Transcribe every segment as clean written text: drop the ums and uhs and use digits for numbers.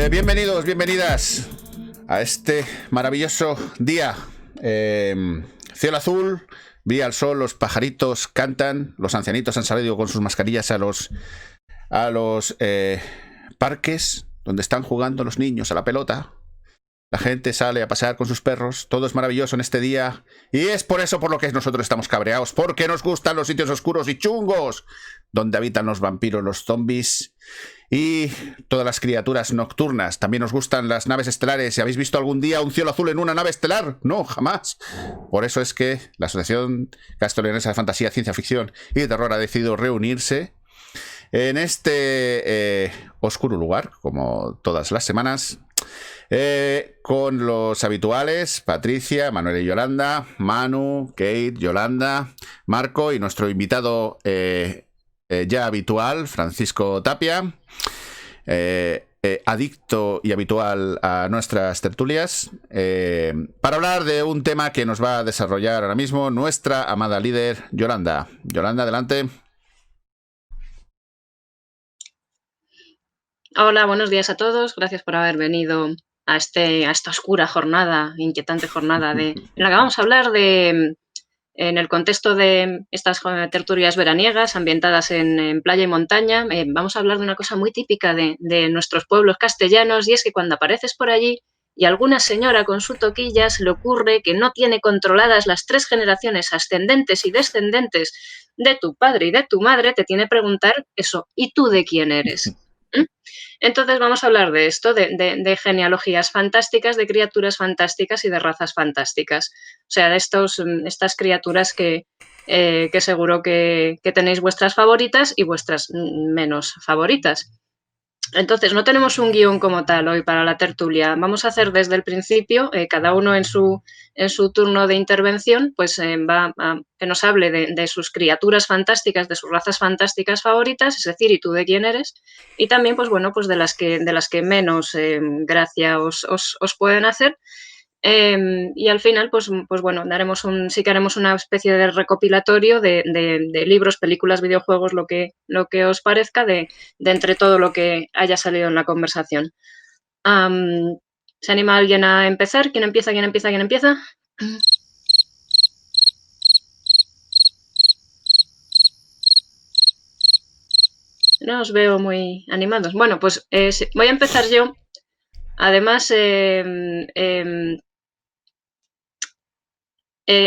Bienvenidos, bienvenidas a este maravilloso día. Cielo azul, brilla el sol, los pajaritos cantan, los ancianitos han salido con sus mascarillas a los parques donde están jugando los niños a la pelota. La gente sale a pasear con sus perros. Todo es maravilloso en este día. Y es por eso por lo que nosotros estamos cabreados. Porque nos gustan los sitios oscuros y chungos, donde habitan los vampiros, los zombies y todas las criaturas nocturnas. También nos gustan las naves estelares. ¿Habéis visto algún día un cielo azul en una nave estelar? No, jamás. Por eso es que la Asociación Castellonense de Fantasía, Ciencia Ficción y Terror ha decidido reunirse en este oscuro lugar, como todas las semanas, con los habituales: Patricia, Manuel y Yolanda, Manu, Kate, Yolanda, Marco y nuestro invitado ya habitual, Francisco Tapia, adicto y habitual a nuestras tertulias, para hablar de un tema que nos va a desarrollar ahora mismo nuestra amada líder, Yolanda. Yolanda, adelante. Hola, buenos días a todos. Gracias por haber venido a esta oscura jornada, inquietante jornada en la que vamos a hablar en el contexto de estas tertulias veraniegas ambientadas en playa y montaña. Vamos a hablar de una cosa muy típica de nuestros pueblos castellanos, y es que cuando apareces por allí y alguna señora con su toquilla se le ocurre que no tiene controladas las 3 generaciones ascendentes y descendentes de tu padre y de tu madre, te tiene que preguntar eso: ¿y tú de quién eres? ¿Mm? Entonces vamos a hablar de esto, de genealogías fantásticas, de criaturas fantásticas y de razas fantásticas. O sea, de estas criaturas que seguro que tenéis vuestras favoritas y vuestras menos favoritas. Entonces, no tenemos un guión como tal hoy para la tertulia. Vamos a hacer desde el principio, cada uno en su turno de intervención, pues va a que nos hable de sus criaturas fantásticas, de sus razas fantásticas favoritas, es decir, ¿y tú de quién eres? Y también, pues bueno, pues de las que menos gracia os pueden hacer. Y al final, pues bueno, sí que haremos una especie de recopilatorio de libros, películas, videojuegos, lo que os parezca de entre todo lo que haya salido en la conversación. ¿Se anima alguien a empezar? ¿Quién empieza? ¿Quién empieza? ¿Quién empieza? No os veo muy animados. Bueno, pues voy a empezar yo. Además,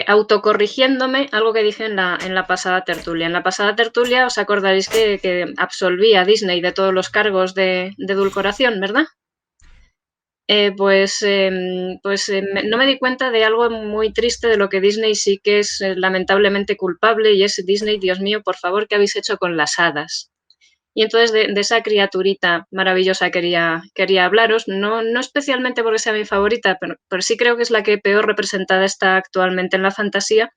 autocorrigiéndome algo que dije en la pasada tertulia. En la pasada tertulia os acordaréis que absolví a Disney de todos los cargos de edulcoración, ¿verdad? No me di cuenta de algo muy triste, de lo que Disney sí que es lamentablemente culpable, y es: Disney, Dios mío, por favor, ¿qué habéis hecho con las hadas? Y entonces de esa criaturita maravillosa quería hablaros, no especialmente porque sea mi favorita, pero sí creo que es la que peor representada está actualmente en la fantasía,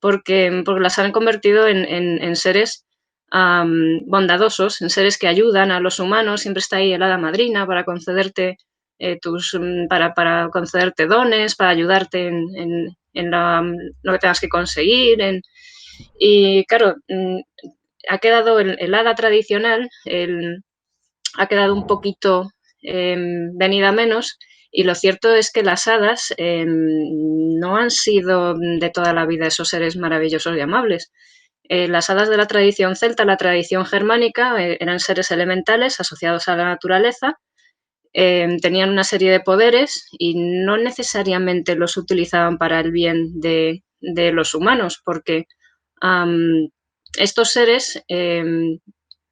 porque las han convertido en seres bondadosos, en seres que ayudan a los humanos. Siempre está ahí el hada madrina para concederte para concederte dones, para ayudarte en lo que tengas que conseguir. Y claro, ha quedado el hada tradicional, ha quedado un poquito venida menos, y lo cierto es que las hadas no han sido de toda la vida esos seres maravillosos y amables. Las hadas de la tradición celta, la tradición germánica, eran seres elementales asociados a la naturaleza. Tenían una serie de poderes y no necesariamente los utilizaban para el bien de los humanos, porque estos seres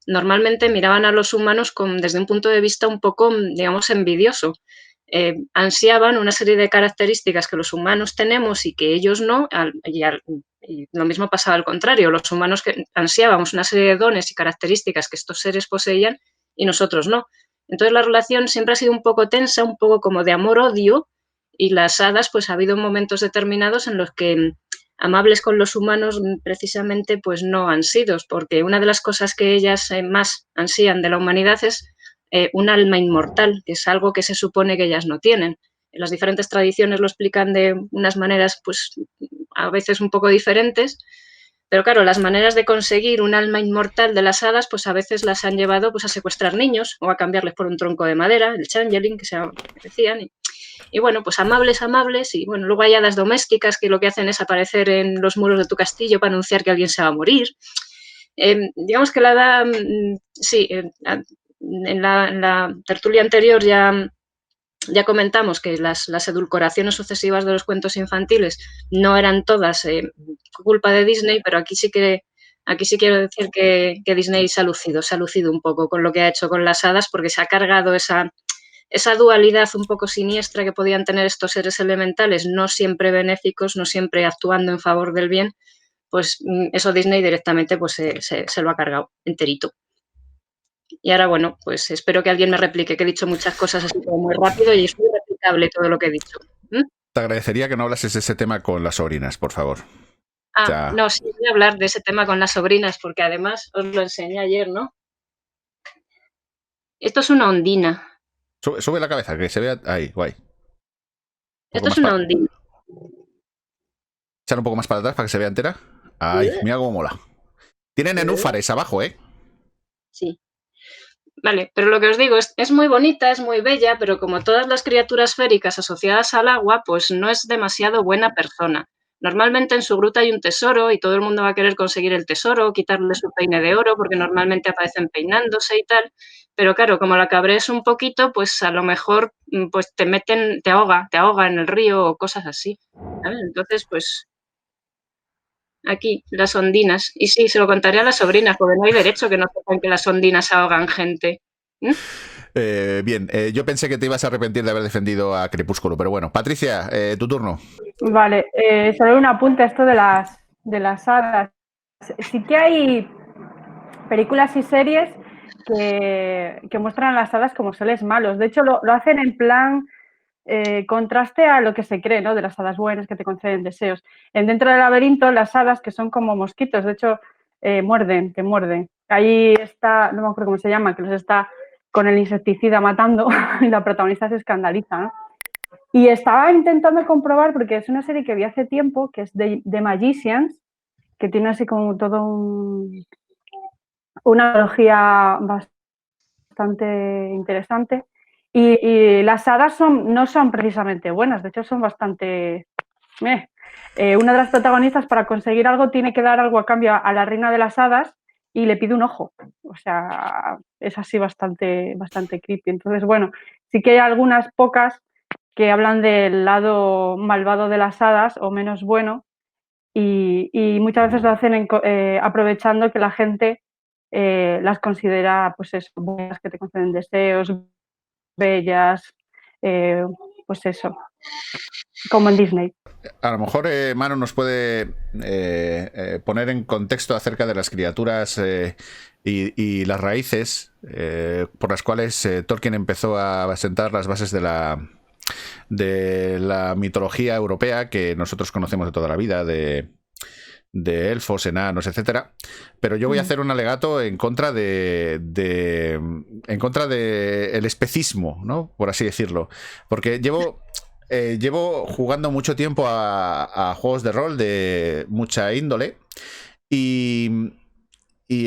normalmente miraban a los humanos desde un punto de vista un poco, digamos, envidioso. Ansiaban una serie de características que los humanos tenemos y que ellos no, y lo mismo pasaba al contrario. Los humanos que ansiábamos una serie de dones y características que estos seres poseían y nosotros no. Entonces la relación siempre ha sido un poco tensa, un poco como de amor-odio, y las hadas, pues ha habido momentos determinados en los que amables con los humanos precisamente pues no han sido, porque una de las cosas que ellas más ansían de la humanidad es un alma inmortal, que es algo que se supone que ellas no tienen. Las diferentes tradiciones lo explican de unas maneras pues a veces un poco diferentes, pero claro, las maneras de conseguir un alma inmortal de las hadas, pues a veces las han llevado pues, a secuestrar niños o a cambiarles por un tronco de madera, el changeling, que se decían. Y bueno, pues amables, amables. Y bueno, luego hay hadas domésticas que lo que hacen es aparecer en los muros de tu castillo para anunciar que alguien se va a morir. Digamos que la hada, sí, en la tertulia anterior ya comentamos que las edulcoraciones sucesivas de los cuentos infantiles no eran todas culpa de Disney, pero aquí sí quiero decir que Disney se ha lucido un poco con lo que ha hecho con las hadas, porque se ha cargado esa dualidad un poco siniestra que podían tener estos seres elementales, no siempre benéficos, no siempre actuando en favor del bien, pues eso Disney directamente pues se lo ha cargado enterito. Y ahora, bueno, pues espero que alguien me replique, que he dicho muchas cosas así como muy rápido y es muy replicable todo lo que he dicho. Te agradecería que no hablases de ese tema con las sobrinas, por favor. Ah, O sea, no, sí, voy a hablar de ese tema con las sobrinas, porque además os lo enseñé ayer, ¿no? Esto es una ondina. sube la cabeza, que se vea ahí, guay. Esto es una ondina. Echar un poco más para atrás para que se vea entera. Ay, mira cómo mola. Tienen nenúfares abajo, ¿eh? Sí. Vale, pero lo que os digo es muy bonita, es muy bella, pero como todas las criaturas féricas asociadas al agua, pues no es demasiado buena persona. Normalmente en su gruta hay un tesoro y todo el mundo va a querer conseguir el tesoro, quitarle su peine de oro, porque normalmente aparecen peinándose y tal. Pero claro, como la cabrees un poquito, pues a lo mejor pues te ahoga en el río o cosas así. ¿Sabes? Entonces, pues aquí, las ondinas. Y sí, se lo contaré a las sobrinas, porque no hay derecho que no sepan que las ondinas ahogan gente. Bien, yo pensé que te ibas a arrepentir de haber defendido a Crepúsculo, pero bueno. Patricia, tu turno. Vale, solo un apunte a esto de las hadas. Sí que hay películas y series que muestran a las hadas como seres malos. De hecho, lo hacen en plan contraste a lo que se cree, ¿no? De las hadas buenas que te conceden deseos. Dentro del laberinto, las hadas que son como mosquitos, de hecho, te muerden. Ahí está, no me acuerdo cómo se llama, que los está con el insecticida matando y la protagonista se escandaliza, ¿no? Y estaba intentando comprobar, porque es una serie que vi hace tiempo, que es de Magicians, que tiene así como todo una analogía bastante interesante. Y las hadas no son precisamente buenas, de hecho son bastante... una de las protagonistas, para conseguir algo, tiene que dar algo a cambio a la reina de las hadas y le pide un ojo. O sea, es así bastante creepy. Entonces, bueno, sí que hay algunas pocas que hablan del lado malvado de las hadas o menos bueno, y muchas veces lo hacen aprovechando que la gente las considera, pues eso, buenas, que te conceden deseos, bellas, pues eso, como en Disney. A lo mejor Manu nos puede poner en contexto acerca de las criaturas y las raíces por las cuales Tolkien empezó a sentar las bases de la mitología europea que nosotros conocemos de toda la vida, de elfos, enanos, etcétera. Pero yo voy a hacer un alegato en contra de el especismo, ¿no? Por así decirlo. Porque llevo jugando mucho tiempo a juegos de rol de mucha índole y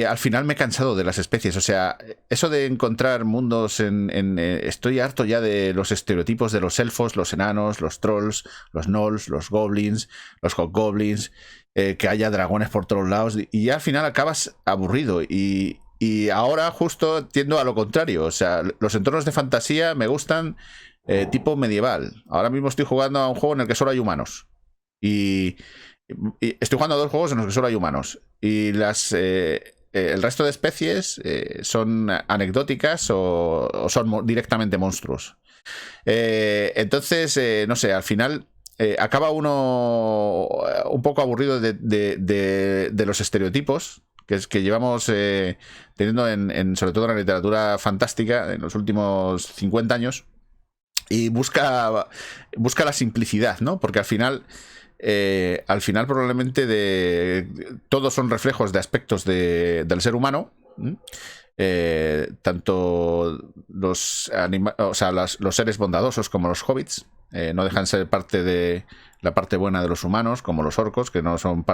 al final me he cansado de las especies. O sea, eso de encontrar mundos estoy harto ya de los estereotipos de los elfos, los enanos, los trolls, los gnolls, los goblins, los hobgoblins, que haya dragones por todos lados, y ya al final acabas aburrido. Y ahora justo tiendo a lo contrario. O sea, los entornos de fantasía me gustan tipo medieval. Ahora mismo estoy jugando a un juego en el que solo hay humanos. Y estoy jugando a 2 juegos en los que solo hay humanos. Y el resto de especies son anecdóticas o son directamente monstruos. Entonces, no sé, al final acaba uno un poco aburrido de los estereotipos que llevamos teniendo sobre todo en la literatura fantástica en los últimos 50 años. Y busca la simplicidad, ¿no? Porque al final al final probablemente todos son reflejos de aspectos del ser humano. Tanto los seres bondadosos como los hobbits no dejan de ser parte de la parte buena de los humanos, como los orcos, que no son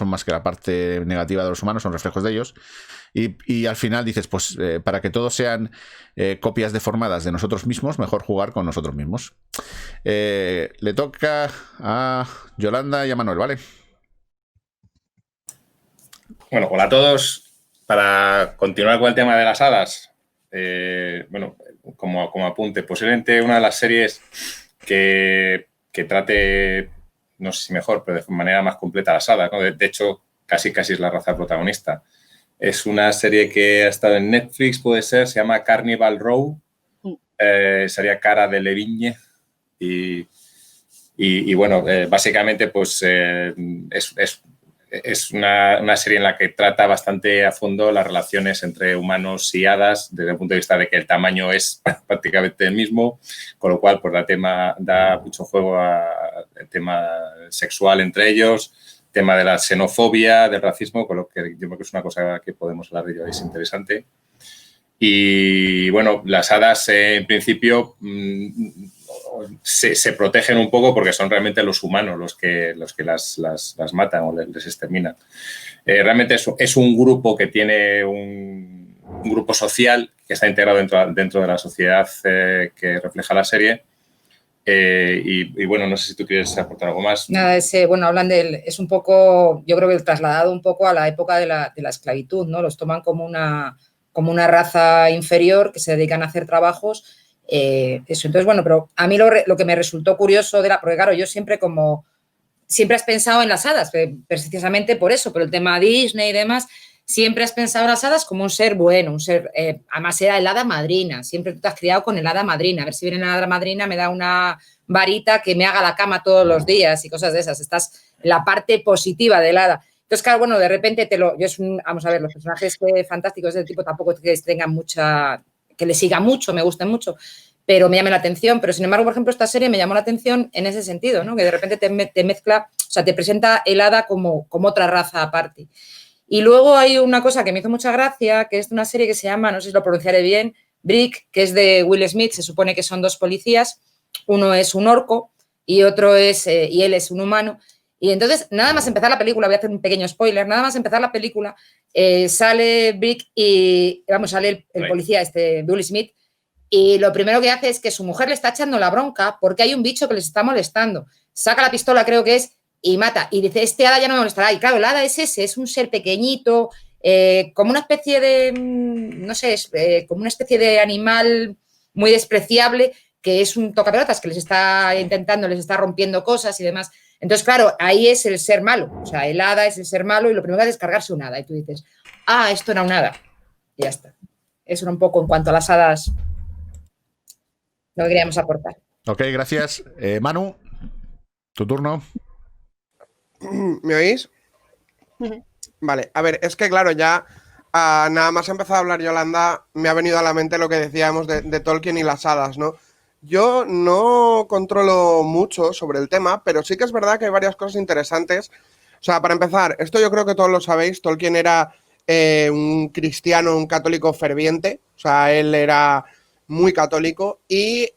más que la parte negativa de los humanos, son reflejos de ellos. Y al final dices, pues para que todos sean copias deformadas de nosotros mismos, mejor jugar con nosotros mismos. Le toca a Yolanda y a Manuel, ¿vale? Bueno, hola a todos. Para continuar con el tema de las hadas, bueno, como apunte, posiblemente una de las series que trate, no sé si mejor, pero de manera más completa las hadas, ¿no? De hecho, casi es la raza protagonista. Es una serie que ha estado en Netflix, puede ser, se llama Carnival Row, sería Cara de Levigne, y bueno, básicamente pues es una serie en la que trata bastante a fondo las relaciones entre humanos y hadas, desde el punto de vista de que el tamaño es prácticamente el mismo, con lo cual pues, da mucho juego al tema sexual entre ellos, tema de la xenofobia, del racismo, con lo que yo creo que es una cosa que podemos hablar de ello, es interesante. Y bueno, las hadas en principio se protegen un poco porque son realmente los humanos los que las matan o les exterminan. Realmente es un grupo que tiene un grupo social que está integrado dentro de la sociedad que refleja la serie. Y bueno, no sé si tú quieres aportar algo más. Nada, bueno, hablan es un poco, yo creo que trasladado un poco a la época de la esclavitud, ¿no? Los toman como una raza inferior que se dedican a hacer trabajos. Eso, entonces, bueno, pero a mí lo que me resultó curioso porque claro, yo siempre has pensado en las hadas, precisamente por eso, por el tema Disney y demás, siempre has pensado en las hadas como un ser bueno, un ser, además era el hada madrina, siempre tú te has criado con el hada madrina, a ver si viene la hada madrina, me da una varita que me haga la cama todos los días y cosas de esas, estás en la parte positiva del hada. Entonces, claro, bueno, de repente vamos a ver, los personajes fantásticos de este tipo tampoco es que tengan que le siga mucho, me gusten mucho, pero me llama la atención. Pero, sin embargo, por ejemplo, esta serie me llamó la atención en ese sentido, ¿no? Que de repente te mezcla, o sea, te presenta el hada como otra raza aparte. Y luego hay una cosa que me hizo mucha gracia, que es una serie que se llama, no sé si lo pronunciaré bien, Brick, que es de Will Smith, se supone que son dos policías, uno es un orco y otro y él es un humano. Y entonces, nada más empezar la película, voy a hacer un pequeño spoiler, nada más empezar la película, sale Brick y, sale el policía, Will Smith, y lo primero que hace es que su mujer le está echando la bronca porque hay un bicho que les está molestando. Saca la pistola, creo que es, y mata. Y dice, este hada ya no me molestará. Y claro, el hada es un ser pequeñito, como una especie de, no sé, como una especie de animal muy despreciable, que es un tocapelotas que les está rompiendo cosas y demás. Entonces, claro, ahí es el ser malo. O sea, el hada es el ser malo y lo primero que hace es cargarse un hada. Y tú dices, esto era un hada. Y ya está. Eso era un poco en cuanto a las hadas lo que queríamos aportar. Ok, gracias. Manu, tu turno. ¿Me oís? Vale, a ver, es que claro, ya nada más ha empezado a hablar Yolanda, me ha venido a la mente lo que decíamos de Tolkien y las hadas, ¿no? Yo no controlo mucho sobre el tema, pero sí que es verdad que hay varias cosas interesantes. O sea, para empezar, esto yo creo que todos lo sabéis, Tolkien era un cristiano, un católico ferviente, o sea, él era muy católico y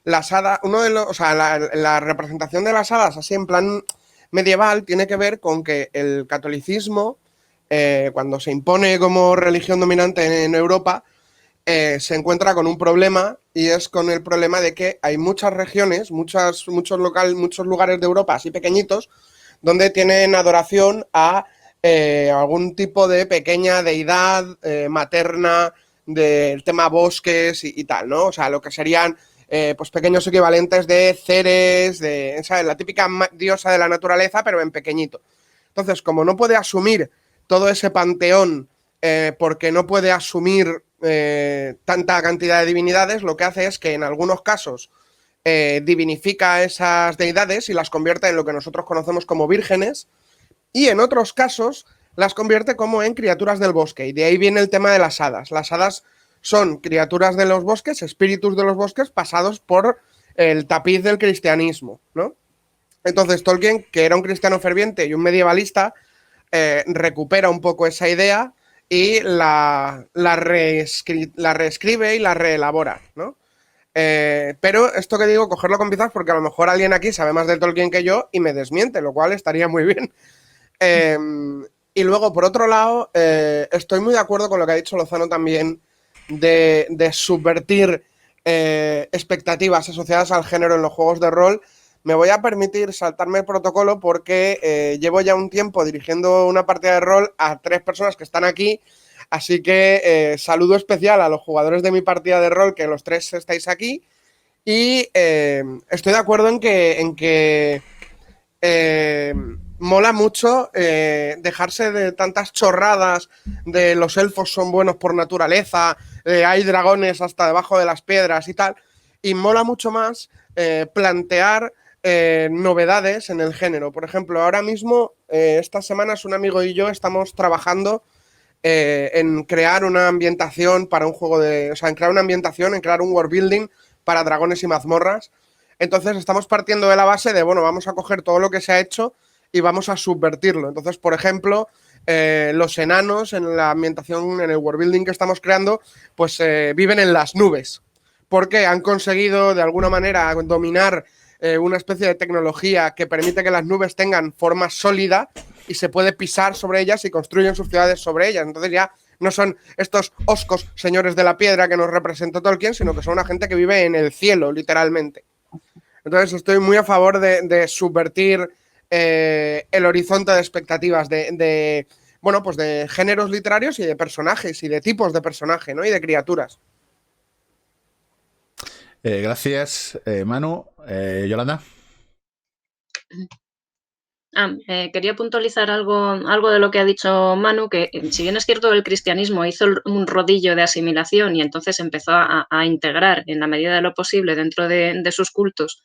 las hadas, la representación de las hadas así en plan medieval tiene que ver con que el catolicismo, cuando se impone como religión dominante en Europa, se encuentra con un problema y es con el problema de que hay muchas regiones, muchos lugares de Europa así pequeñitos donde tienen adoración a algún tipo de pequeña deidad materna del tema bosques y tal, ¿no? O sea, lo que serían pues pequeños equivalentes de Ceres, ¿sabes? La típica diosa de la naturaleza, pero en pequeñito. Entonces, como no puede asumir todo ese panteón porque no puede asumir tanta cantidad de divinidades, lo que hace es que en algunos casos divinifica a esas deidades y las convierte en lo que nosotros conocemos como vírgenes, y en otros casos las convierte como en criaturas del bosque, y de ahí viene el tema de las hadas. Las hadas son criaturas de los bosques, espíritus de los bosques pasados por el tapiz del cristianismo, ¿no? Entonces Tolkien, que era un cristiano ferviente y un medievalista, recupera un poco esa idea y la reescribe y la reelabora, ¿no? Pero esto que digo, cogerlo con pinzas, porque a lo mejor alguien aquí sabe más de Tolkien que yo y me desmiente, lo cual estaría muy bien. Y luego, por otro lado, estoy muy de acuerdo con lo que ha dicho Lozano también de subvertir expectativas asociadas al género en los juegos de rol. Me voy a permitir saltarme el protocolo porque llevo ya un tiempo dirigiendo una partida de rol a 3 personas que están aquí. Así que saludo especial a los jugadores de mi partida de rol, que los 3 estáis aquí. Y estoy de acuerdo en que mola mucho dejarse de tantas chorradas de los elfos son buenos por naturaleza, hay dragones hasta debajo de las piedras y tal. Y mola mucho más plantear novedades en el género. Por ejemplo, ahora mismo, estas semanas, un amigo y yo estamos trabajando en crear una ambientación para un juego de... O sea, en crear una ambientación, en crear un world building para dragones y mazmorras. Entonces estamos partiendo de la base de, bueno, vamos a coger todo lo que se ha hecho y vamos a subvertirlo. Entonces, por ejemplo, los enanos en la ambientación, en el world building que estamos creando, pues viven en las nubes. Porque han conseguido, de alguna manera, dominar una especie de tecnología que permite que las nubes tengan forma sólida y se puede pisar sobre ellas y construyen sus ciudades sobre ellas. Entonces ya no son estos oscos señores de la piedra que nos representa Tolkien, sino que son una gente que vive en el cielo, literalmente. Entonces estoy muy a favor de subvertir el horizonte de expectativas bueno, pues de géneros literarios y de personajes y de tipos de personaje, ¿no? Y de criaturas. Gracias, Manu. Yolanda. Quería puntualizar algo de lo que ha dicho Manu, que si bien es cierto el cristianismo hizo un rodillo de asimilación y entonces empezó a integrar en la medida de lo posible dentro de sus cultos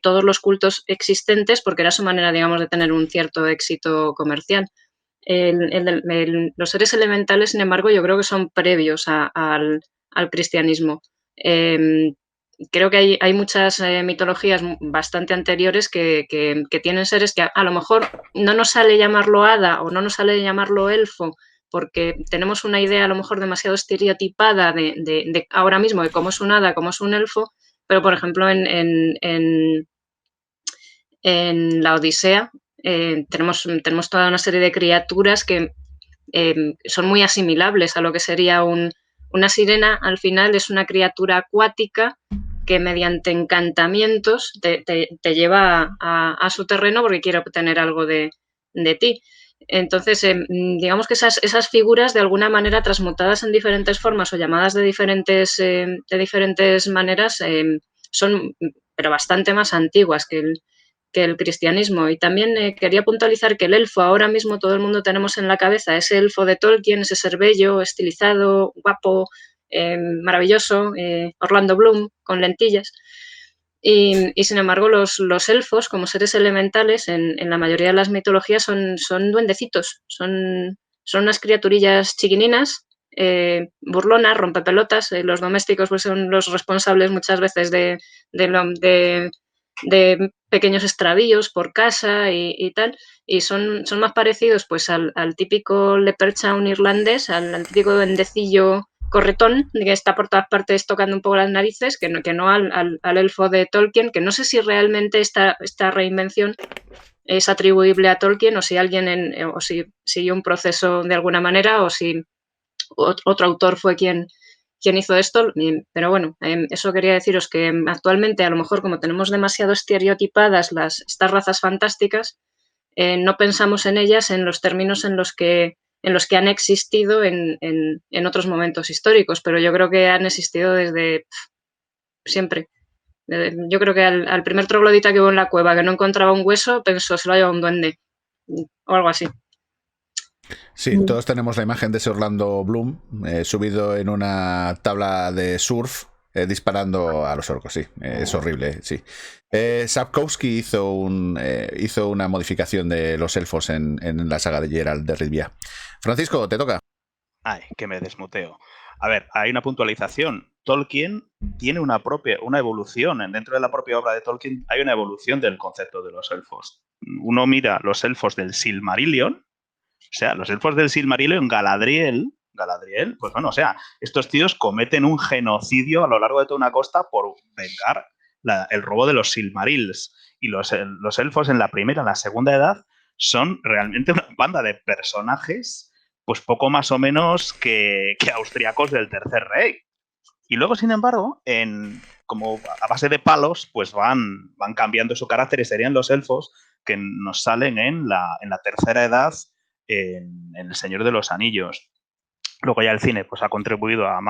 todos los cultos existentes, porque era su manera, digamos, de tener un cierto éxito comercial. Los seres elementales, sin embargo, yo creo que son previos al cristianismo. Creo que hay muchas mitologías bastante anteriores que tienen seres que a lo mejor no nos sale llamarlo hada o no nos sale llamarlo elfo, porque tenemos una idea a lo mejor demasiado estereotipada de ahora mismo de cómo es un hada, cómo es un elfo, pero por ejemplo en la Odisea tenemos toda una serie de criaturas que son muy asimilables a lo que sería una sirena. Al final es una criatura acuática que mediante encantamientos te lleva a su terreno porque quiere obtener algo de ti. Entonces, digamos que esas figuras de alguna manera transmutadas en diferentes formas o llamadas de diferentes maneras son pero bastante más antiguas que el cristianismo. Y también quería puntualizar que el elfo, ahora mismo todo el mundo tenemos en la cabeza ese elfo de Tolkien, ese ser bello, estilizado, guapo, maravilloso, Orlando Bloom, con lentillas. Y sin embargo, los elfos, como seres elementales, en la mayoría de las mitologías son duendecitos, son unas criaturillas chiquininas, burlonas, rompepelotas. Los domésticos pues, son los responsables muchas veces de pequeños extravíos por casa y tal, y son más parecidos pues al típico leprechaun irlandés, al típico duendecillo corretón que está por todas partes tocando un poco las narices, que no al elfo de Tolkien, que no sé si realmente esta reinvención es atribuible a Tolkien o si alguien o si siguió un proceso de alguna manera o si otro autor fue quien hizo esto, pero bueno, eso quería deciros que actualmente a lo mejor como tenemos demasiado estereotipadas estas razas fantásticas, no pensamos en ellas en los términos en los que han existido en otros momentos históricos, pero yo creo que han existido desde siempre. Yo creo que al primer troglodita que hubo en la cueva que no encontraba un hueso, pensó se lo ha llevado un duende o algo así. Sí, todos tenemos la imagen de ese Orlando Bloom subido en una tabla de surf disparando a los orcos, sí, es horrible, sí. Sapkowski hizo una modificación de los elfos en la saga de Geralt de Rivia. Francisco, te toca. Ay, que me desmuteo. A ver, hay una puntualización. Tolkien tiene una evolución. Dentro de la propia obra de Tolkien hay una evolución del concepto de los elfos. Uno mira los elfos del Silmarillion, o sea, los elfos del Silmarillion, Galadriel, pues bueno, o sea, estos tíos cometen un genocidio a lo largo de toda una costa por vengar el robo de los Silmarils. Y los elfos en la primera, en la segunda edad, son realmente una banda de personajes, pues poco más o menos que austriacos del Tercer Reich. Y luego, sin embargo, como a base de palos, pues van cambiando su carácter y serían los elfos que nos salen en la tercera edad en El Señor de los Anillos. Luego ya el cine pues ha contribuido a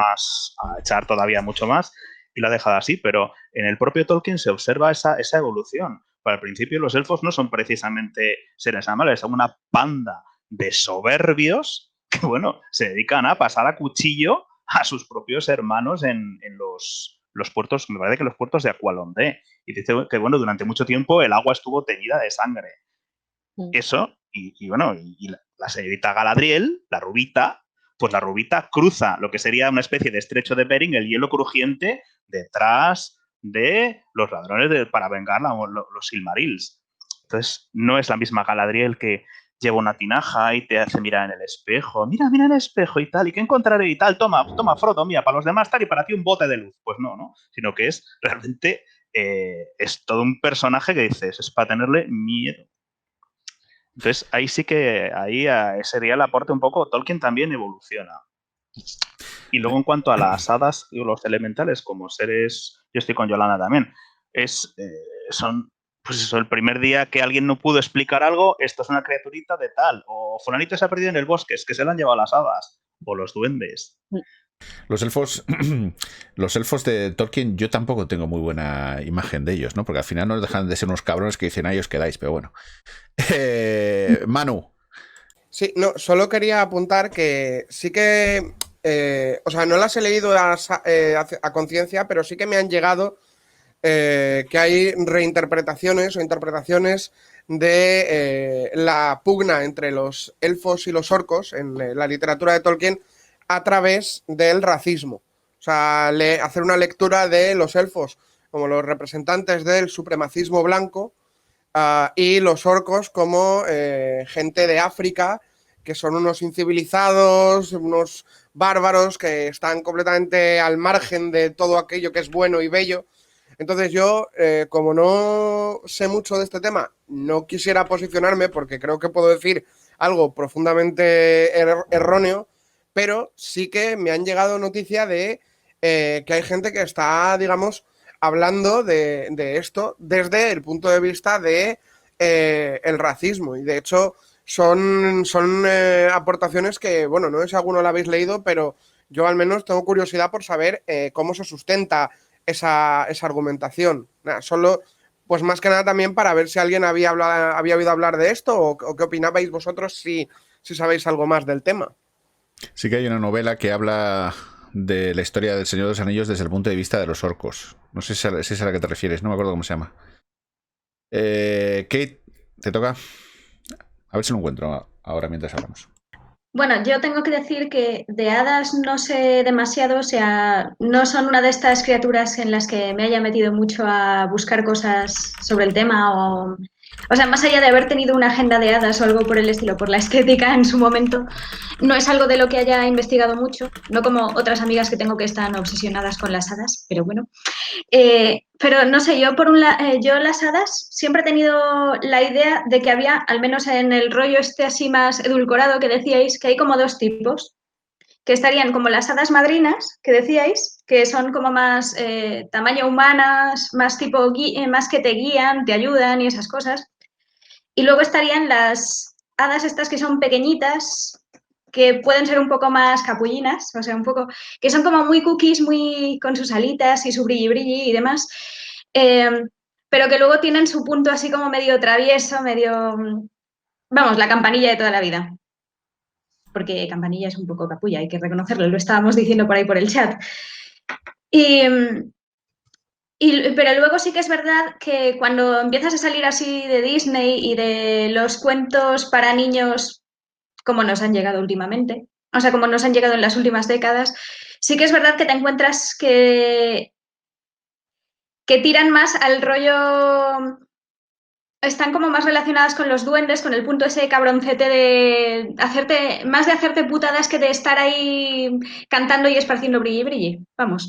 echar todavía mucho más y lo ha dejado así, pero en el propio Tolkien se observa esa evolución. Para el principio los elfos no son precisamente seres amables, son una panda de soberbios que, bueno, se dedican a pasar a cuchillo a sus propios hermanos en los puertos, me parece que los puertos de Aqualondé. Y dice que, bueno, durante mucho tiempo el agua estuvo teñida de sangre. Eso, y bueno, y la señorita Galadriel, la rubita, pues la rubita cruza lo que sería una especie de estrecho de Bering, el hielo crujiente, detrás de los ladrones para vengar los Silmarils. Entonces, no es la misma Galadriel que lleva una tinaja y te hace mirar en el espejo. Mira en el espejo y tal, ¿y qué encontraré y tal? Toma, Frodo, mira, para los demás tal y para ti un bote de luz. Pues no, sino que es realmente, es todo un personaje que dices, es para tenerle miedo. Entonces, ahí sí que sería el aporte un poco. Tolkien también evoluciona. Y luego, en cuanto a las hadas y los elementales como seres, yo estoy con Yolanda también, son, pues eso, el primer día que alguien no pudo explicar algo, esto es una criaturita de tal, o fulanito se ha perdido en el bosque, es que se lo han llevado las hadas, o los duendes. Los elfos de Tolkien, yo tampoco tengo muy buena imagen de ellos, ¿no? Porque al final no dejan de ser unos cabrones que dicen, ahí os quedáis, pero bueno. Manu. Sí, no, solo quería apuntar que sí que, o sea, no las he leído a conciencia, pero sí que me han llegado que hay reinterpretaciones o interpretaciones de la pugna entre los elfos y los orcos en la literatura de Tolkien a través del racismo. O sea, hacer una lectura de los elfos como los representantes del supremacismo blanco y los orcos como gente de África, que son unos incivilizados, unos bárbaros que están completamente al margen de todo aquello que es bueno y bello. Entonces yo, como no sé mucho de este tema, no quisiera posicionarme porque creo que puedo decir algo profundamente erróneo, pero sí que me han llegado noticias de que hay gente que está, digamos, hablando de esto desde el punto de vista de el racismo. Y de hecho son aportaciones que, bueno, no sé si alguno la habéis leído, pero yo al menos tengo curiosidad por saber cómo se sustenta esa argumentación. Nada, solo, pues más que nada también para ver si alguien había oído hablar de esto o qué opinabais vosotros si sabéis algo más del tema. Sí que hay una novela que habla de la historia del Señor de los Anillos desde el punto de vista de los orcos. No sé si es a la que te refieres, no me acuerdo cómo se llama. Kate, ¿te toca? A ver si lo encuentro ahora mientras hablamos. Bueno, yo tengo que decir que de hadas no sé demasiado, o sea, no son una de estas criaturas en las que me haya metido mucho a buscar cosas sobre el tema o sea, más allá de haber tenido una agenda de hadas o algo por el estilo, por la estética en su momento, no es algo de lo que haya investigado mucho, no como otras amigas que tengo que están obsesionadas con las hadas, pero bueno. Pero no sé, yo las hadas siempre he tenido la idea de que había, al menos en el rollo este así más edulcorado que decíais, que hay como dos tipos, que estarían como las hadas madrinas, que decíais, que son como más tamaño humanas, más tipo, más que te guían, te ayudan y esas cosas. Y luego estarían las hadas estas que son pequeñitas, que pueden ser un poco más capullinas, o sea, un poco, que son como muy cookies, muy con sus alitas y su brilli y demás, pero que luego tienen su punto así como medio travieso, medio, vamos, la campanilla de toda la vida. Porque Campanilla es un poco capulla, hay que reconocerlo, lo estábamos diciendo por ahí por el chat. Pero luego sí que es verdad que cuando empiezas a salir así de Disney y de los cuentos para niños como nos han llegado últimamente, o sea, como nos han llegado en las últimas décadas, sí que es verdad que te encuentras que tiran más al rollo... Están como más relacionadas con los duendes, con el punto ese cabroncete de hacerte, más de hacerte putadas que de estar ahí cantando y esparciendo brilli brilli. Vamos.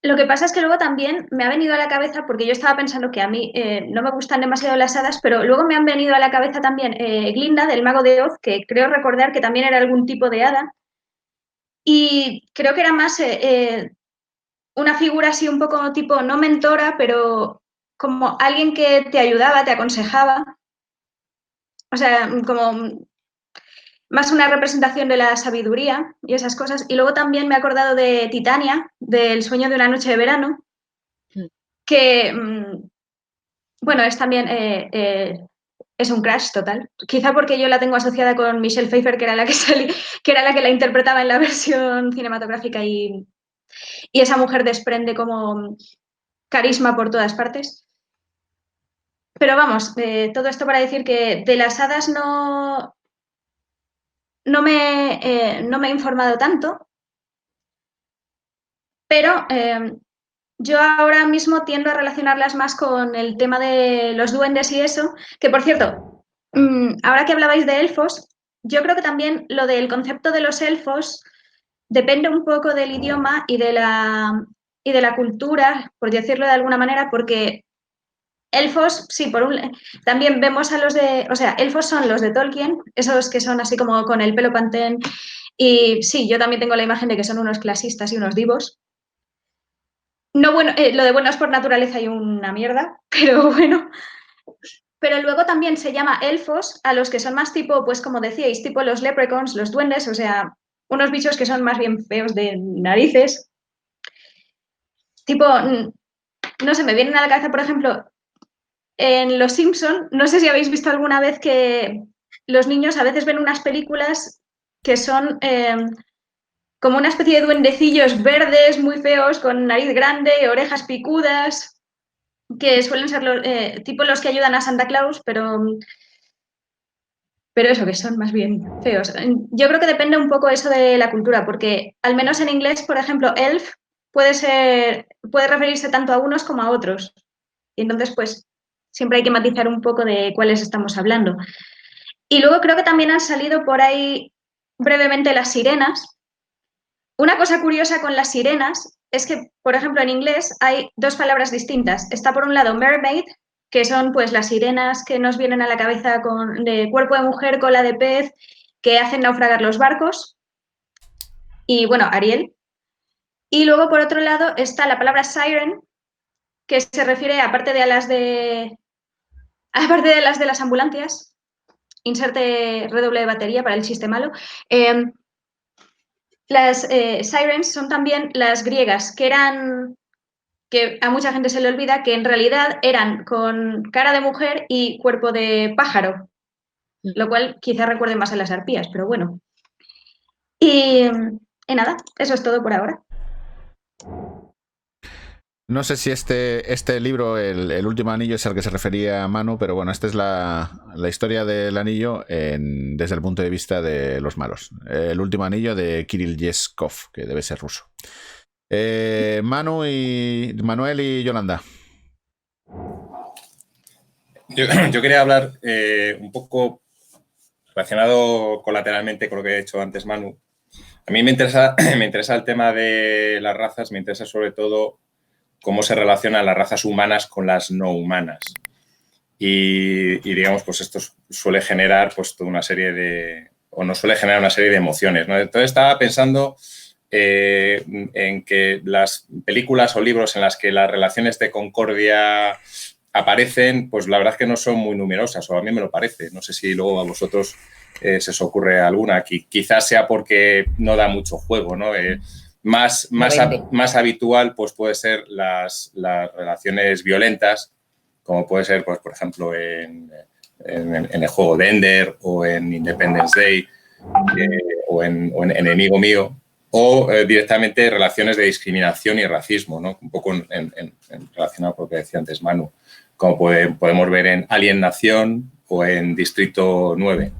Lo que pasa es que luego también me ha venido a la cabeza, porque yo estaba pensando que a mí no me gustan demasiado las hadas, pero luego me han venido a la cabeza también Glinda, del Mago de Oz, que creo recordar que también era algún tipo de hada. Y creo que era más una figura así un poco tipo, no mentora, pero como alguien que te ayudaba, te aconsejaba. O sea, como más una representación de la sabiduría y esas cosas. Y luego también me he acordado de Titania, del Sueño de una noche de verano, que, bueno, es también... es un crash total. Quizá porque yo la tengo asociada con Michelle Pfeiffer, que era la que era la que la interpretaba en la versión cinematográfica, y esa mujer desprende como carisma por todas partes. Pero vamos, todo esto para decir que de las hadas no me he informado tanto, pero yo ahora mismo tiendo a relacionarlas más con el tema de los duendes y eso, que por cierto, ahora que hablabais de elfos, yo creo que también lo del concepto de los elfos depende un poco del idioma y de la cultura, por decirlo de alguna manera, porque elfos, sí, también vemos a los de, o sea, elfos son los de Tolkien, esos que son así como con el pelo pantén, y sí, yo también tengo la imagen de que son unos clasistas y unos divos. No, bueno, lo de buenos por naturaleza hay una mierda, pero bueno. Pero luego también se llama elfos a los que son más tipo, pues como decíais, tipo los leprechauns, los duendes, o sea, unos bichos que son más bien feos de narices. Tipo, no sé, me vienen a la cabeza, por ejemplo, en Los Simpson, no sé si habéis visto alguna vez que los niños a veces ven unas películas que son como una especie de duendecillos verdes, muy feos, con nariz grande, orejas picudas, que suelen ser tipo los que ayudan a Santa Claus, pero eso, que son más bien feos. Yo creo que depende un poco eso de la cultura, porque al menos en inglés, por ejemplo, elf puede referirse tanto a unos como a otros. Y entonces, pues, siempre hay que matizar un poco de cuáles estamos hablando. Y luego creo que también han salido por ahí brevemente las sirenas. Una cosa curiosa con las sirenas es que, por ejemplo, en inglés hay dos palabras distintas. Está por un lado mermaid, que son pues las sirenas que nos vienen a la cabeza de cuerpo de mujer, cola de pez, que hacen naufragar los barcos. Y bueno, Ariel. Y luego, por otro lado, está la palabra siren, que se refiere, aparte de las de las ambulancias, inserte redoble de batería para el chiste malo. Las sirens son también las griegas, que a mucha gente se le olvida que en realidad eran con cara de mujer y cuerpo de pájaro, lo cual quizá recuerde más a las arpías, pero bueno. Y nada, eso es todo por ahora. No sé si este libro, el último anillo, es al que se refería Manu, pero bueno, esta es la historia del anillo desde el punto de vista de los malos. El último anillo de Kirill Yeskov, que debe ser ruso. Manuel y Yolanda. Yo quería hablar un poco relacionado colateralmente con lo que ha hecho antes Manu. A mí me interesa el tema de las razas, me interesa sobre todo cómo se relacionan las razas humanas con las no humanas. Y digamos, pues esto suele generar pues toda una serie o no suele generar una serie de emociones, ¿no? Entonces estaba pensando en que las películas o libros en las que las relaciones de concordia aparecen, pues la verdad es que no son muy numerosas, o a mí me lo parece. No sé si luego a vosotros se os ocurre alguna. Quizás sea porque no da mucho juego, ¿no? Más habitual pues puede ser las relaciones violentas, como puede ser, pues, por ejemplo, en el juego de Ender o en Independence Day o en Enemigo Mío, o directamente relaciones de discriminación y racismo, ¿no? Un poco relacionado con lo que decía antes Manu, como podemos ver en Alien Nación o en Distrito 9.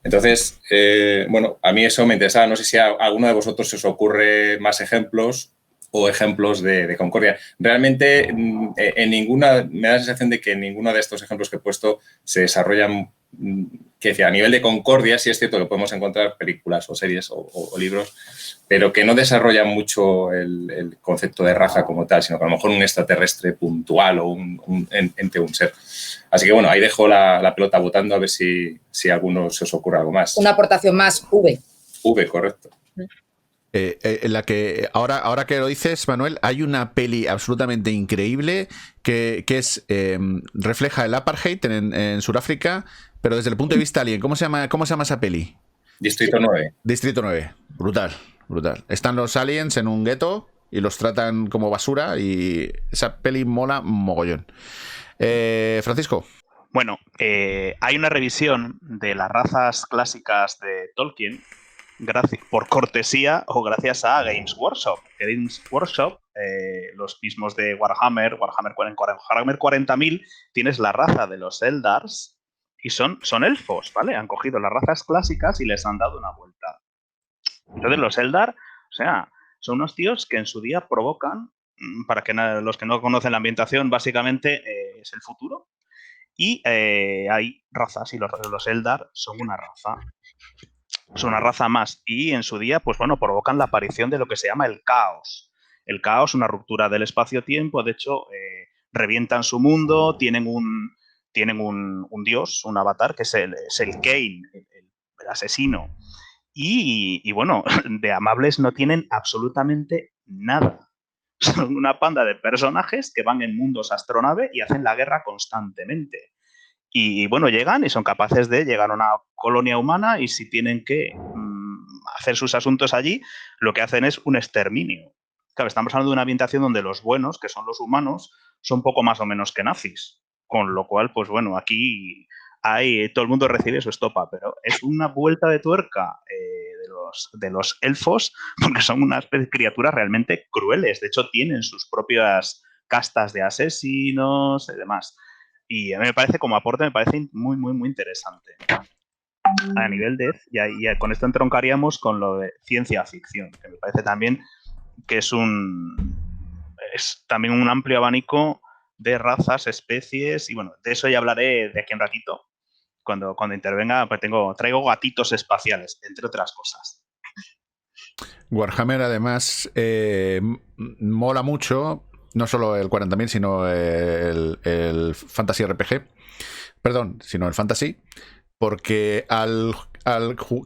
Entonces, bueno, a mí eso me interesaba. No sé si a alguno de vosotros se os ocurre más ejemplos o ejemplos de concordia. Realmente, en ninguna, me da la sensación de que en ninguno de estos ejemplos que he puesto se desarrollan, que decía, a nivel de concordia, sí es cierto que podemos encontrar películas o series o libros, pero que no desarrollan mucho el concepto de raza como tal, sino que a lo mejor un extraterrestre puntual o un ente, un ser. Así que, bueno, ahí dejo la pelota botando a ver si a alguno se os ocurre algo más. Una aportación más, V. V, correcto. En la que ahora que lo dices, Manuel, hay una peli absolutamente increíble que refleja el apartheid en Sudáfrica, pero desde el punto de vista alien. ¿Cómo se llama esa peli? Distrito 9. Distrito 9. Brutal. Están los aliens en un gueto y los tratan como basura, y esa peli mola mogollón. Francisco. Bueno, hay una revisión de las razas clásicas de Tolkien, por cortesía o gracias a Games Workshop. Games Workshop, los mismos de Warhammer 40.000, tienes la raza de los Eldars y son elfos, ¿vale? Han cogido las razas clásicas y les han dado una vuelta. Entonces los Eldar, o sea, son unos tíos que en su día provocan, para que los que no conocen la ambientación, básicamente es el futuro. Y hay razas y los Eldar son una raza. Son una raza más, y en su día, pues bueno, provocan la aparición de lo que se llama el caos. El caos, una ruptura del espacio-tiempo. De hecho, revientan su mundo, tienen un dios, un avatar, que es el Kane, el asesino. Y bueno, de amables no tienen absolutamente nada. Son una panda de personajes que van en mundos astronave y hacen la guerra constantemente. Y bueno, llegan y son capaces de llegar a una colonia humana, y si tienen que hacer sus asuntos allí, lo que hacen es un exterminio. Claro, estamos hablando de una ambientación donde los buenos, que son los humanos, son poco más o menos que nazis. Con lo cual, pues bueno, aquí todo el mundo recibe su estopa, pero es una vuelta de tuerca de los elfos, porque son una especie de criaturas realmente crueles. De hecho, tienen sus propias castas de asesinos y demás. Y a mí me parece, como aporte, me parece muy, muy, muy interesante. A nivel de... Y con esto entroncaríamos con lo de ciencia ficción, que me parece también que es también un amplio abanico de razas, especies, y bueno, de eso ya hablaré de aquí un ratito. Cuando intervenga, pues traigo gatitos espaciales, entre otras cosas. Warhammer, además, mola mucho. No solo el 40.000, sino el Fantasy RPG. Perdón, sino el Fantasy. Porque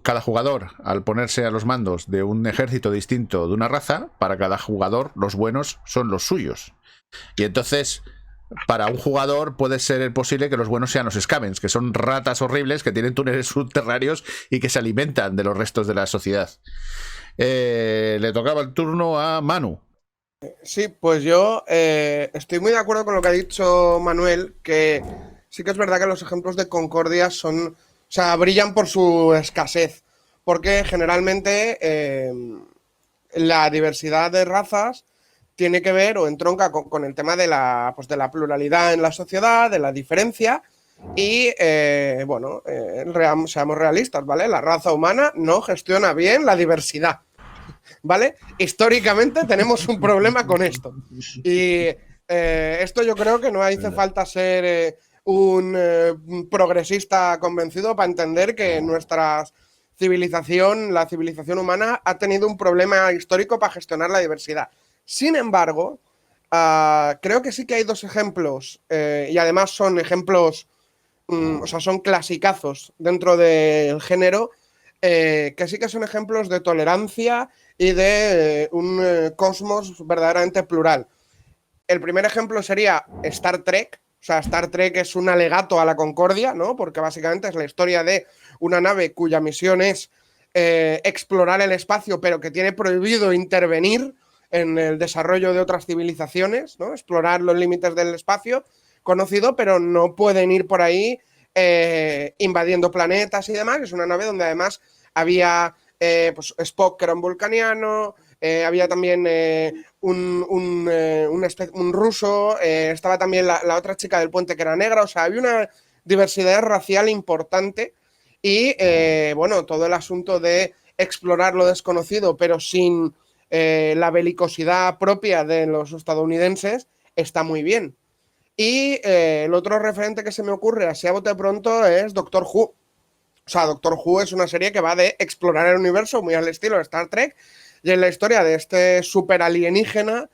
cada jugador, al ponerse a los mandos de un ejército distinto de una raza, para cada jugador los buenos son los suyos. Y entonces, para un jugador puede ser posible que los buenos sean los Scavens, que son ratas horribles que tienen túneles subterráneos y que se alimentan de los restos de la sociedad. Le tocaba el turno a Manu. Sí, pues yo estoy muy de acuerdo con lo que ha dicho Manuel, que sí que es verdad que los ejemplos de concordia brillan por su escasez, porque generalmente la diversidad de razas tiene que ver o entronca con el tema de la pluralidad en la sociedad, de la diferencia, y seamos realistas, ¿vale? La raza humana no gestiona bien la diversidad, ¿vale? Históricamente tenemos un problema con esto. Y esto yo creo que no hace falta ser un progresista convencido para entender que nuestra civilización, la civilización humana, ha tenido un problema histórico para gestionar la diversidad. Sin embargo, creo que sí que hay dos ejemplos, y además son ejemplos, son clasicazos dentro del género, que sí que son ejemplos de tolerancia y de un cosmos verdaderamente plural. El primer ejemplo sería Star Trek. O sea, Star Trek es un alegato a la concordia, ¿no? Porque básicamente es la historia de una nave cuya misión es explorar el espacio, pero que tiene prohibido intervenir en el desarrollo de otras civilizaciones, ¿no? Explorar los límites del espacio conocido, pero no pueden ir por ahí invadiendo planetas y demás. Es una nave donde además había Spock, que era un vulcaniano, había también un ruso, estaba también la otra chica del puente, que era negra. O sea, había una diversidad racial importante, Y, bueno, todo el asunto de explorar lo desconocido, pero sin la belicosidad propia de los estadounidenses, está muy bien. Y el otro referente que se me ocurre así a bote pronto es Doctor Who. O sea, Doctor Who es una serie que va de explorar el universo, muy al estilo de Star Trek, y es la historia de este super alienígena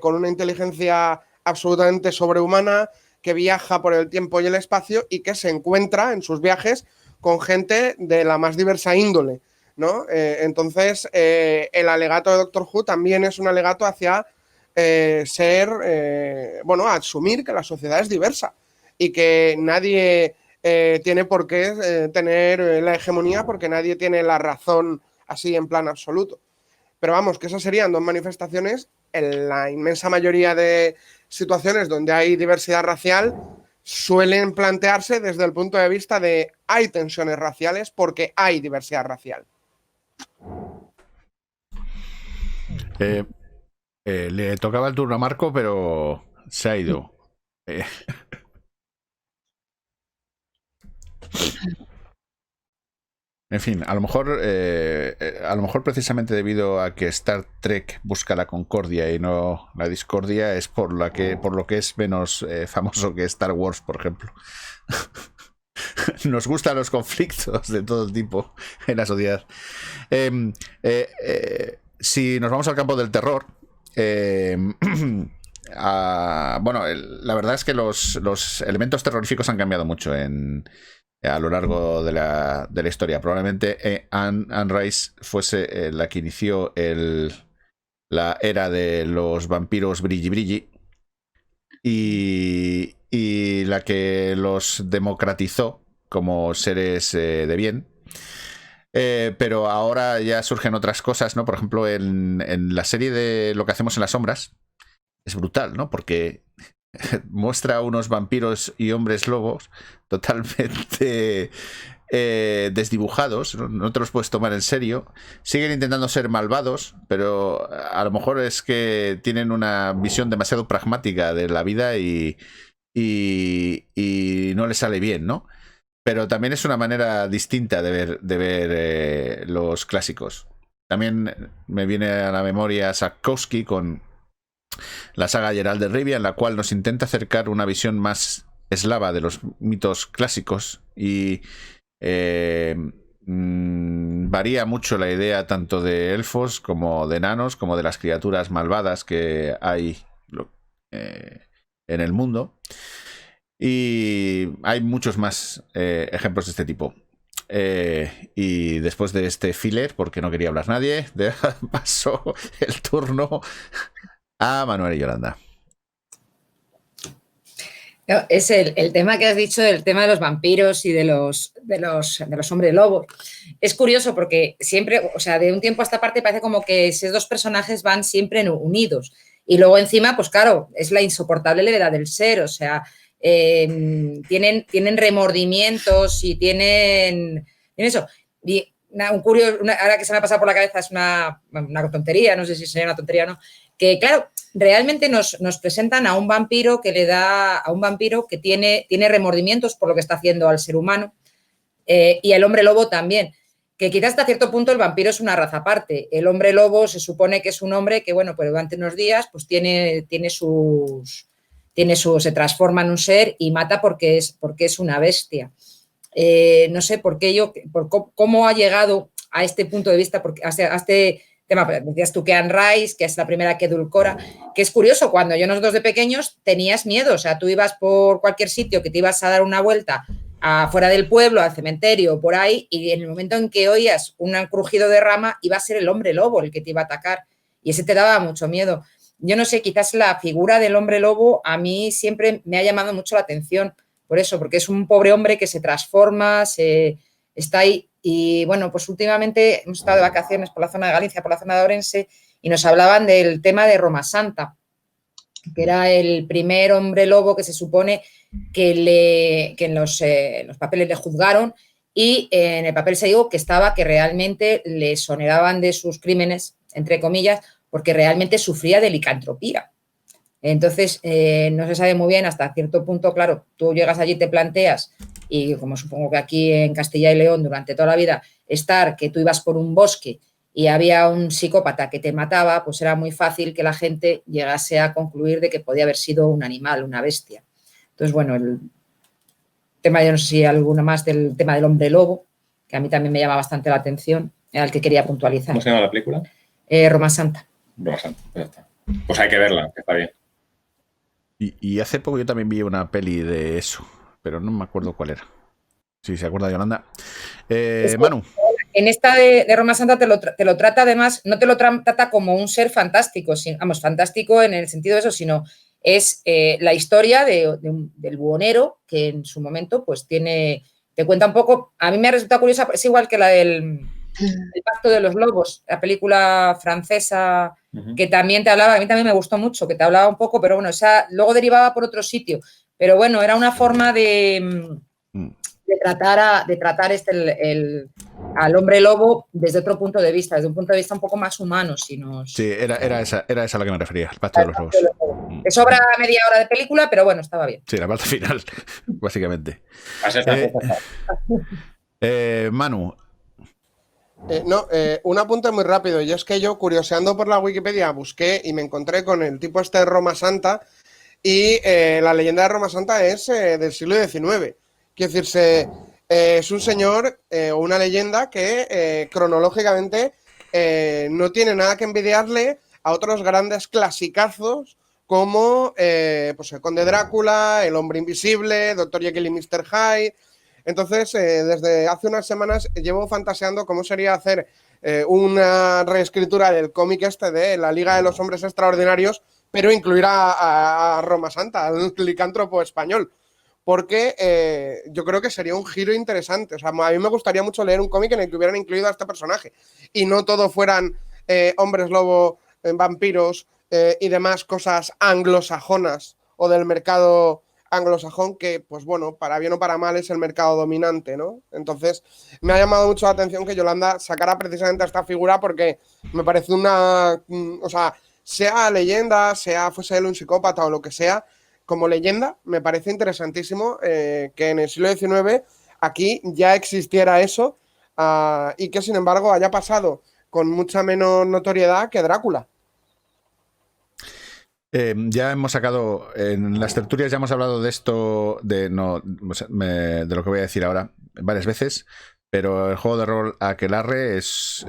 con una inteligencia absolutamente sobrehumana que viaja por el tiempo y el espacio y que se encuentra en sus viajes con gente de la más diversa índole, ¿no? Entonces, el alegato de Doctor Who también es un alegato hacia asumir que la sociedad es diversa y que nadie tiene por qué tener la hegemonía, porque nadie tiene la razón así en plan absoluto. Pero vamos, que esas serían dos manifestaciones. En la inmensa mayoría de situaciones donde hay diversidad racial suelen plantearse desde el punto de vista de hay tensiones raciales porque hay diversidad racial. Le tocaba el turno a Marco, pero se ha ido. En fin, a lo mejor precisamente debido a que Star Trek busca la concordia y no la discordia es por lo que es menos famoso que Star Wars, por ejemplo. Nos gustan los conflictos de todo tipo en la sociedad. Si nos vamos al campo del terror, la verdad es que los elementos terroríficos han cambiado mucho a lo largo de la historia. Probablemente Anne Rice fuese la que inició la era de los vampiros brilli brilli y la que los democratizó como seres de bien. Pero ahora ya surgen otras cosas, ¿no? Por ejemplo, en la serie de Lo que hacemos en las sombras es brutal, ¿no? Porque muestra a unos vampiros y hombres lobos totalmente desdibujados, no te los puedes tomar en serio, siguen intentando ser malvados, pero a lo mejor es que tienen una visión demasiado pragmática de la vida y no les sale bien, ¿no? Pero también es una manera distinta de ver los clásicos. También me viene a la memoria Sapkowski con la saga Geralt de Rivia, en la cual nos intenta acercar una visión más eslava de los mitos clásicos y varía mucho la idea tanto de elfos como de enanos, como de las criaturas malvadas que hay en el mundo. Y hay muchos más ejemplos de este tipo. Y después de este filler, porque no quería hablar nadie, paso el turno a Manuel y Yolanda. No, es el tema que has dicho, el tema de los vampiros y de los hombres lobos. Es curioso porque siempre, o sea, de un tiempo a esta parte parece como que esos dos personajes van siempre unidos. Y luego encima, pues claro, es la insoportable levedad del ser, o sea, tienen remordimientos y tienen eso. Y ahora que se me ha pasado por la cabeza es una tontería, no sé si sería una tontería o no, que claro, realmente nos presentan a un vampiro que tiene remordimientos por lo que está haciendo al ser humano y el hombre lobo también, que quizás hasta cierto punto el vampiro es una raza aparte. El hombre lobo se supone que es un hombre que, bueno, pues durante unos días pues se transforma en un ser y mata porque es una bestia. No sé por qué cómo ha llegado a este punto de vista, porque a este tema, decías tú que Anne Rice, que es la primera que edulcora, que es curioso, cuando nosotros de pequeños tenías miedo, o sea, tú ibas por cualquier sitio que te ibas a dar una vuelta afuera del pueblo, al cementerio, por ahí, y en el momento en que oías un crujido de rama, iba a ser el hombre lobo el que te iba a atacar, y ese te daba mucho miedo. Yo no sé, quizás la figura del hombre lobo a mí siempre me ha llamado mucho la atención, por eso, porque es un pobre hombre que se transforma, está ahí. Y bueno, pues últimamente hemos estado de vacaciones por la zona de Galicia, por la zona de Ourense, y nos hablaban del tema de Roma Santa, que era el primer hombre lobo que se supone que en los papeles le juzgaron, y en el papel se dijo que realmente le exoneraban de sus crímenes, entre comillas, porque realmente sufría de licantropía. Entonces, no se sabe muy bien hasta cierto punto, claro, tú llegas allí, te planteas, y como supongo que aquí en Castilla y León durante toda la vida, que tú ibas por un bosque y había un psicópata que te mataba, pues era muy fácil que la gente llegase a concluir de que podía haber sido un animal, una bestia. Entonces, bueno, el tema, yo no sé si alguno más del tema del hombre lobo, que a mí también me llama bastante la atención, era el que quería puntualizar. ¿Cómo se llama la película? Roma Santa. Roma Santa, ya está. Pues hay que verla, que está bien. Y hace poco yo también vi una peli de eso, pero no me acuerdo cuál era. Si se acuerda Yolanda. Manu. En esta de Roma Santa te lo trata además, no te lo trata como un ser fantástico, vamos, fantástico en el sentido de eso, sino es la historia del buhonero que en su momento pues te cuenta un poco, a mí me ha resultado curiosa, es igual que la del El Pacto de los Lobos, la película francesa que también te hablaba, a mí también me gustó mucho, que te hablaba un poco, pero bueno, luego derivaba por otro sitio, pero bueno, era una forma de tratar al hombre lobo desde otro punto de vista, desde un punto de vista un poco más humano. Sí, era esa a la que me refería, El Pacto de los Lobos. Te sobra media hora de película, pero bueno, estaba bien. Sí, la parte final, básicamente. Manu. Un apunte muy rápido. Y es que yo, curioseando por la Wikipedia, busqué y me encontré con el tipo este de Roma Santa. Y la leyenda de Roma Santa es del siglo XIX. Quiere decirse, es un señor o una leyenda que cronológicamente no tiene nada que envidiarle a otros grandes clasicazos como pues el Conde Drácula, El Hombre Invisible, Dr. Jekyll y Mr. Hyde. Entonces, desde hace unas semanas llevo fantaseando cómo sería hacer una reescritura del cómic este de La Liga de los Hombres Extraordinarios, pero incluir a Roma Santa, al licántropo español. Porque yo creo que sería un giro interesante. O sea, a mí me gustaría mucho leer un cómic en el que hubieran incluido a este personaje y no todo fueran hombres lobo, vampiros y demás cosas anglosajonas o del mercado anglosajón que, pues bueno, para bien o para mal es el mercado dominante, ¿no? Entonces, me ha llamado mucho la atención que Yolanda sacara precisamente a esta figura porque me parece o sea, sea leyenda, fuese él un psicópata o lo que sea, como leyenda, me parece interesantísimo que en el siglo XIX aquí ya existiera eso y que, sin embargo, haya pasado con mucha menos notoriedad que Drácula. Ya hemos sacado, en las tertulias ya hemos hablado de esto, de lo que voy a decir ahora varias veces, pero el juego de rol Aquelarre es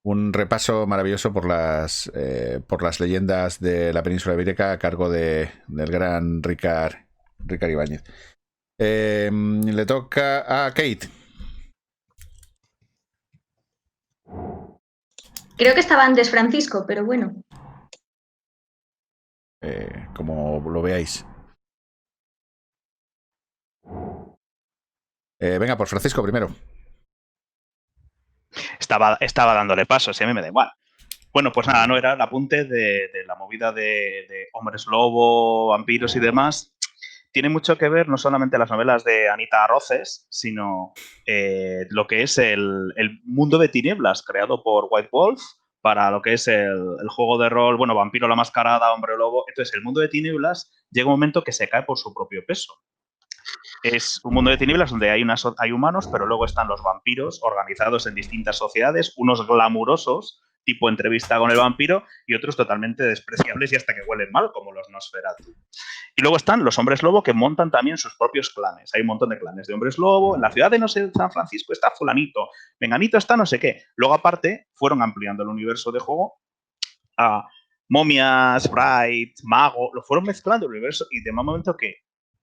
un repaso maravilloso por las leyendas de la península ibérica a cargo del gran Ricard Ibáñez. Le toca a Kate. Creo que estaba antes Francisco, pero bueno. Como lo veáis. Venga, por Francisco primero. Estaba dándole paso, si a mí me da igual. Bueno, pues nada, no era el apunte de la movida de hombres lobo, vampiros y demás. Tiene mucho que ver no solamente las novelas de Anita Roces, sino lo que es el mundo de tinieblas creado por White Wolf para lo que es el juego de rol, bueno, Vampiro la Mascarada, Hombre Lobo. Entonces, el mundo de tinieblas llega un momento que se cae por su propio peso. Es un mundo de tinieblas donde hay humanos, pero luego están los vampiros organizados en distintas sociedades, unos glamurosos, tipo entrevista con el vampiro, y otros totalmente despreciables y hasta que huelen mal, como los Nosferatu. Y luego están los hombres lobo que montan también sus propios clanes. Hay un montón de clanes de hombres lobo. En la ciudad de, no sé, San Francisco está fulanito, menganito está no sé qué. Luego, aparte, fueron ampliando el universo de juego a momias, sprites, mago, lo fueron mezclando el universo y de un momento que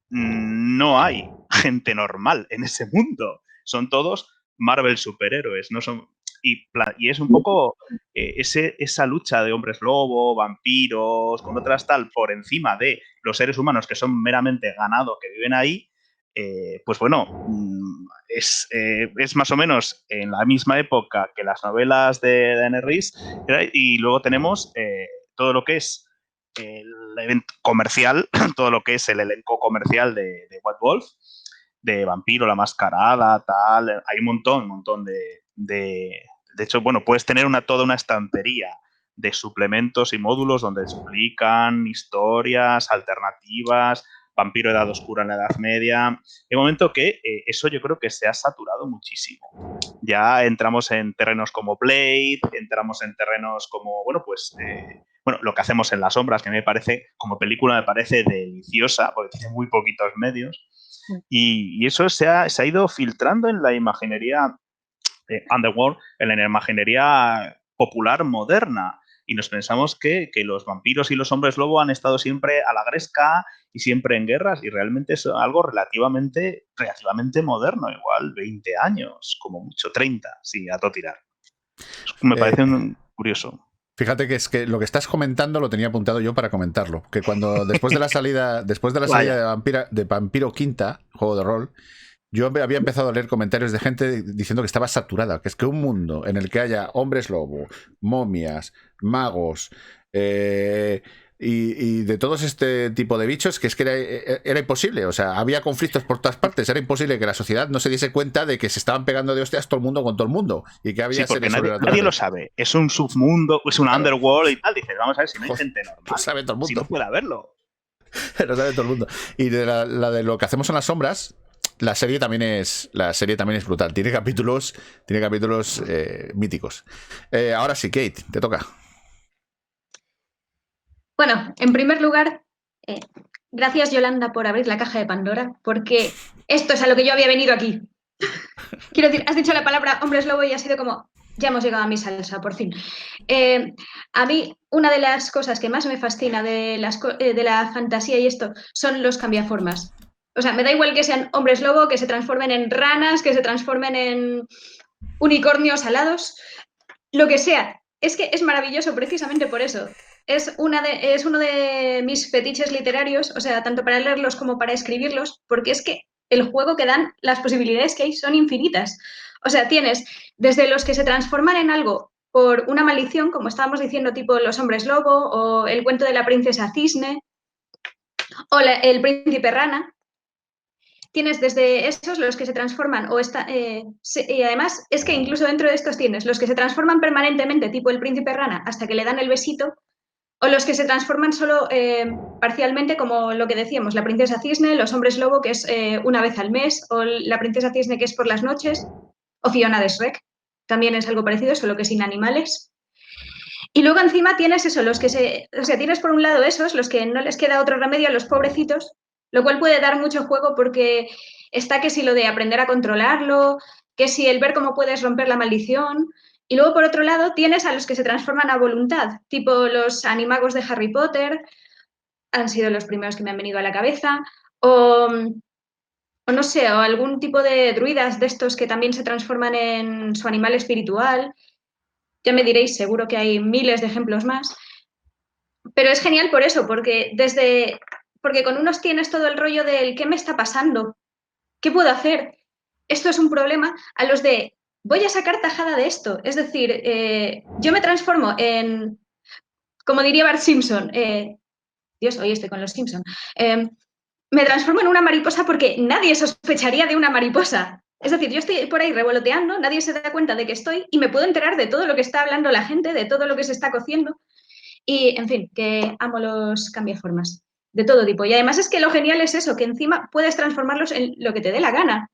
no hay gente normal en ese mundo. Son todos Marvel superhéroes, no son... Y es un poco esa lucha de hombres lobo, vampiros, con otras tal, por encima de los seres humanos que son meramente ganado, que viven ahí, pues bueno, es más o menos en la misma época que las novelas de Anne Rice, y luego tenemos todo lo que es el evento comercial, todo lo que es el elenco comercial de White Wolf, de Vampiro, la Mascarada, tal, hay un montón de hecho, bueno, puedes tener toda una estantería de suplementos y módulos donde explican historias alternativas, vampiro Edad Oscura en la Edad Media. De momento que eso yo creo que se ha saturado muchísimo. Ya entramos en terrenos como Blade, entramos en terrenos como, bueno, pues Lo que hacemos en las sombras, que me parece, como película, me parece deliciosa, porque tiene muy poquitos medios. Y eso se ha ido filtrando en la imaginería underworld, en la imaginería popular moderna. Y nos pensamos que los vampiros y los hombres lobo han estado siempre a la gresca y siempre en guerras, y realmente es algo relativamente moderno, igual 20 años, como mucho 30, sí, a todo tirar. Me parece curioso. Fíjate que es que lo que estás comentando lo tenía apuntado yo para comentarlo, que cuando después de la salida de Vampiro Quinta, juego de rol, yo había empezado a leer comentarios de gente diciendo que estaba saturada, que es que un mundo en el que haya hombres lobo, momias, magos y de todos este tipo de bichos, que es que era imposible. O sea, había conflictos por todas partes, era imposible que la sociedad no se diese cuenta de que se estaban pegando de hostias todo el mundo con todo el mundo y que había porque nadie lo sabe. Es un submundo, es un underworld y tal. Dices, vamos a ver si no hay gente normal. Lo sabe todo el mundo. Si no puede haberlo. Lo sabe todo el mundo. Y de la de lo que hacemos en las sombras, la serie también es brutal. Tiene capítulos míticos. Ahora sí, Kate, te toca. Bueno, en primer lugar, gracias, Yolanda, por abrir la caja de Pandora, porque esto es a lo que yo había venido aquí. Quiero decir, has dicho la palabra hombres lobo y ha sido como, ya hemos llegado a mi salsa, por fin. A mí, una de las cosas que más me fascina de la fantasía y esto son los cambiaformas. O sea, me da igual que sean hombres lobo, que se transformen en ranas, que se transformen en unicornios alados, lo que sea. Es que es maravilloso precisamente por eso. Es uno de mis fetiches literarios, o sea, tanto para leerlos como para escribirlos, porque es que el juego que dan, las posibilidades que hay son infinitas. O sea, tienes desde los que se transforman en algo por una maldición, como estábamos diciendo, tipo los hombres lobo, o el cuento de la princesa cisne, o el príncipe rana. Tienes desde esos los que se transforman y además es que incluso dentro de estos tienes los que se transforman permanentemente, tipo el príncipe rana, hasta que le dan el besito, o los que se transforman solo parcialmente, como lo que decíamos, la princesa cisne, los hombres lobo, que es una vez al mes, o la princesa cisne, que es por las noches, o Fiona de Shrek, también es algo parecido, solo que sin animales. Y luego encima tienes eso, tienes por un lado esos, los que no les queda otro remedio a los pobrecitos, lo cual puede dar mucho juego porque está que si lo de aprender a controlarlo, que si el ver cómo puedes romper la maldición. Y luego, por otro lado, tienes a los que se transforman a voluntad, tipo los animagos de Harry Potter, han sido los primeros que me han venido a la cabeza, o no sé, o algún tipo de druidas de estos que también se transforman en su animal espiritual. Ya me diréis, seguro que hay miles de ejemplos más. Pero es genial por eso, porque con unos tienes todo el rollo del ¿qué me está pasando? ¿Qué puedo hacer? Esto es un problema. A los de voy a sacar tajada de esto. Es decir, yo me transformo en, como diría Bart Simpson, Dios, hoy estoy con los Simpson, me transformo en una mariposa porque nadie sospecharía de una mariposa. Es decir, yo estoy por ahí revoloteando, nadie se da cuenta de que estoy y me puedo enterar de todo lo que está hablando la gente, de todo lo que se está cociendo. Y, en fin, que amo los cambiaformas de todo tipo. Y además es que lo genial es eso, que encima puedes transformarlos en lo que te dé la gana.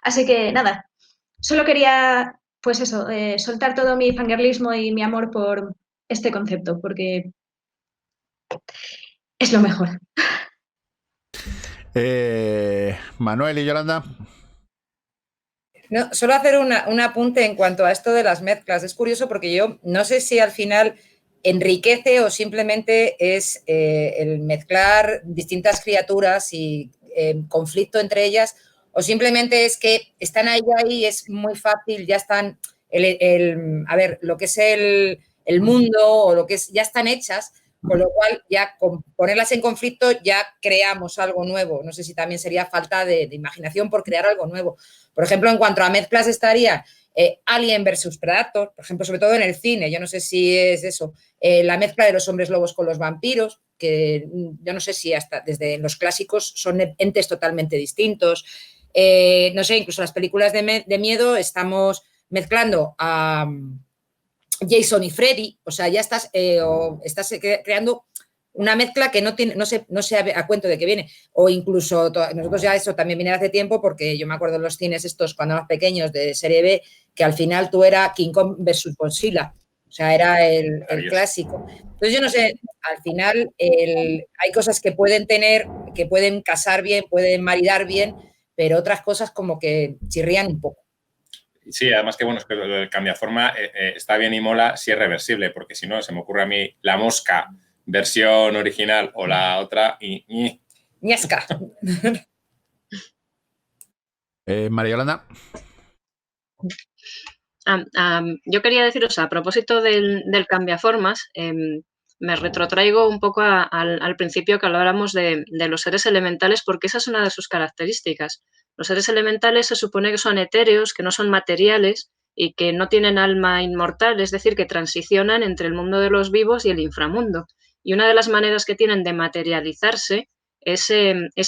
Así que, nada, solo quería, pues eso, soltar todo mi fangirlismo y mi amor por este concepto, porque es lo mejor. Manuel y Yolanda. No, solo hacer un apunte en cuanto a esto de las mezclas. Es curioso porque yo no sé si al final enriquece o simplemente es el mezclar distintas criaturas y conflicto entre ellas, o simplemente es que están ahí y es muy fácil, ya están, a ver, lo que es el mundo o lo que es, ya están hechas, con lo cual ya con ponerlas en conflicto ya creamos algo nuevo. No sé si también sería falta de imaginación por crear algo nuevo. Por ejemplo, en cuanto a mezclas estaría Alien versus Predator, por ejemplo, sobre todo en el cine, yo no sé si es eso, la mezcla de los hombres lobos con los vampiros, que yo no sé si hasta desde los clásicos son entes totalmente distintos. No sé, incluso las películas de miedo estamos mezclando a Jason y Freddy, o sea, ya estás creando una mezcla que no sé a cuento de qué viene. O incluso, nosotros ya eso también viene hace tiempo, porque yo me acuerdo en los cines estos cuando éramos pequeños de serie B, que al final tú era King Kong versus Godzilla. O sea, era el clásico. Entonces yo no sé, al final hay cosas que pueden casar bien, pueden maridar bien, pero otras cosas como que chirrían un poco. Sí, además que bueno, es que el cambiaforma está bien y mola si es reversible, porque si no, se me ocurre a mí la Mosca versión original o la otra y... ¡Ñasca! María Yolanda. Yo quería deciros, a propósito del cambiaformas, me retrotraigo un poco al principio que hablábamos de los seres elementales, porque esa es una de sus características. Los seres elementales se supone que son etéreos, que no son materiales y que no tienen alma inmortal, es decir, que transicionan entre el mundo de los vivos y el inframundo. Y una de las maneras que tienen de materializarse es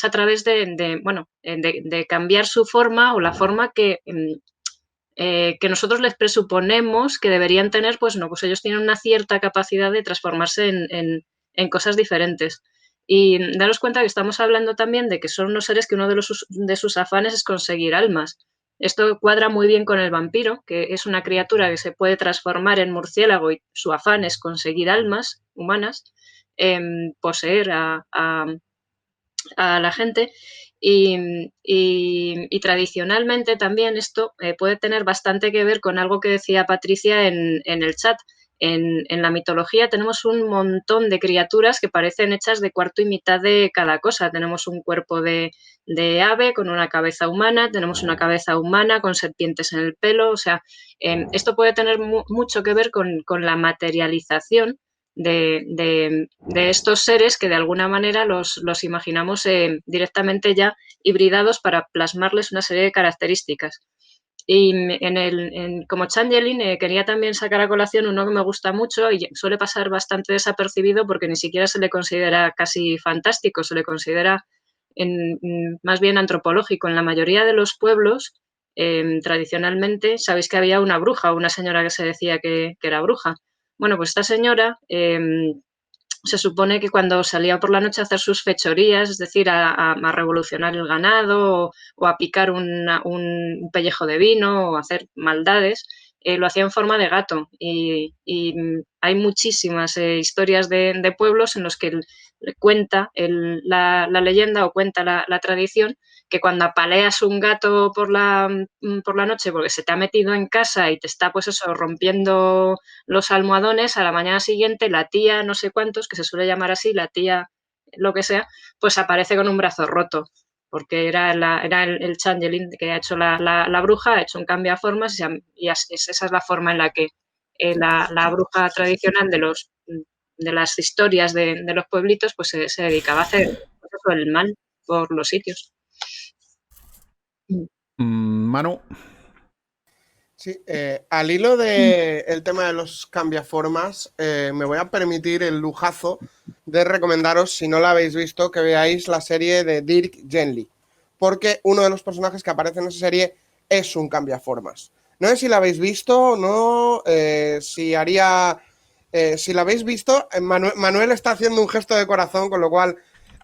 a través de cambiar su forma o la forma que nosotros les presuponemos que deberían tener, pues no, pues ellos tienen una cierta capacidad de transformarse en cosas diferentes. Y daros cuenta que estamos hablando también de que son unos seres que uno de sus afanes es conseguir almas. Esto cuadra muy bien con el vampiro, que es una criatura que se puede transformar en murciélago y su afán es conseguir almas humanas, poseer a la gente. Y tradicionalmente también esto puede tener bastante que ver con algo que decía Patricia en el chat. En la mitología tenemos un montón de criaturas que parecen hechas de cuarto y mitad de cada cosa. Tenemos un cuerpo de ave con una cabeza humana, tenemos una cabeza humana con serpientes en el pelo. O sea, esto puede tener mucho que ver con la materialización de estos seres que de alguna manera los imaginamos directamente ya hibridados para plasmarles una serie de características. Y como Changeling quería también sacar a colación uno que me gusta mucho y suele pasar bastante desapercibido porque ni siquiera se le considera casi fantástico, se le considera más bien antropológico. En la mayoría de los pueblos, tradicionalmente, sabéis que había una bruja o una señora que se decía que era bruja. Bueno, pues esta señora se supone que cuando salía por la noche a hacer sus fechorías, es decir, a revolucionar el ganado o a picar un pellejo de vino o a hacer maldades, lo hacía en forma de gato. Y hay muchísimas historias de pueblos en los que cuenta la leyenda o cuenta la tradición que cuando apaleas un gato por la noche porque se te ha metido en casa y te está, pues eso, rompiendo los almohadones, a la mañana siguiente la tía no sé cuántos, que se suele llamar así, la tía lo que sea, pues aparece con un brazo roto, porque era el changeling que ha hecho la bruja, ha hecho un cambio de formas y esa es la forma en la que la bruja tradicional de las historias de los pueblitos pues se dedicaba a hacer pues eso, el mal por los sitios. Manu. Sí, al hilo del tema de los cambiaformas, me voy a permitir el lujazo de recomendaros, si no la habéis visto, que veáis la serie de Dirk Gently, porque uno de los personajes que aparece en esa serie es un cambiaformas. No sé si la habéis visto o no, si la habéis visto, Manuel está haciendo un gesto de corazón, con lo cual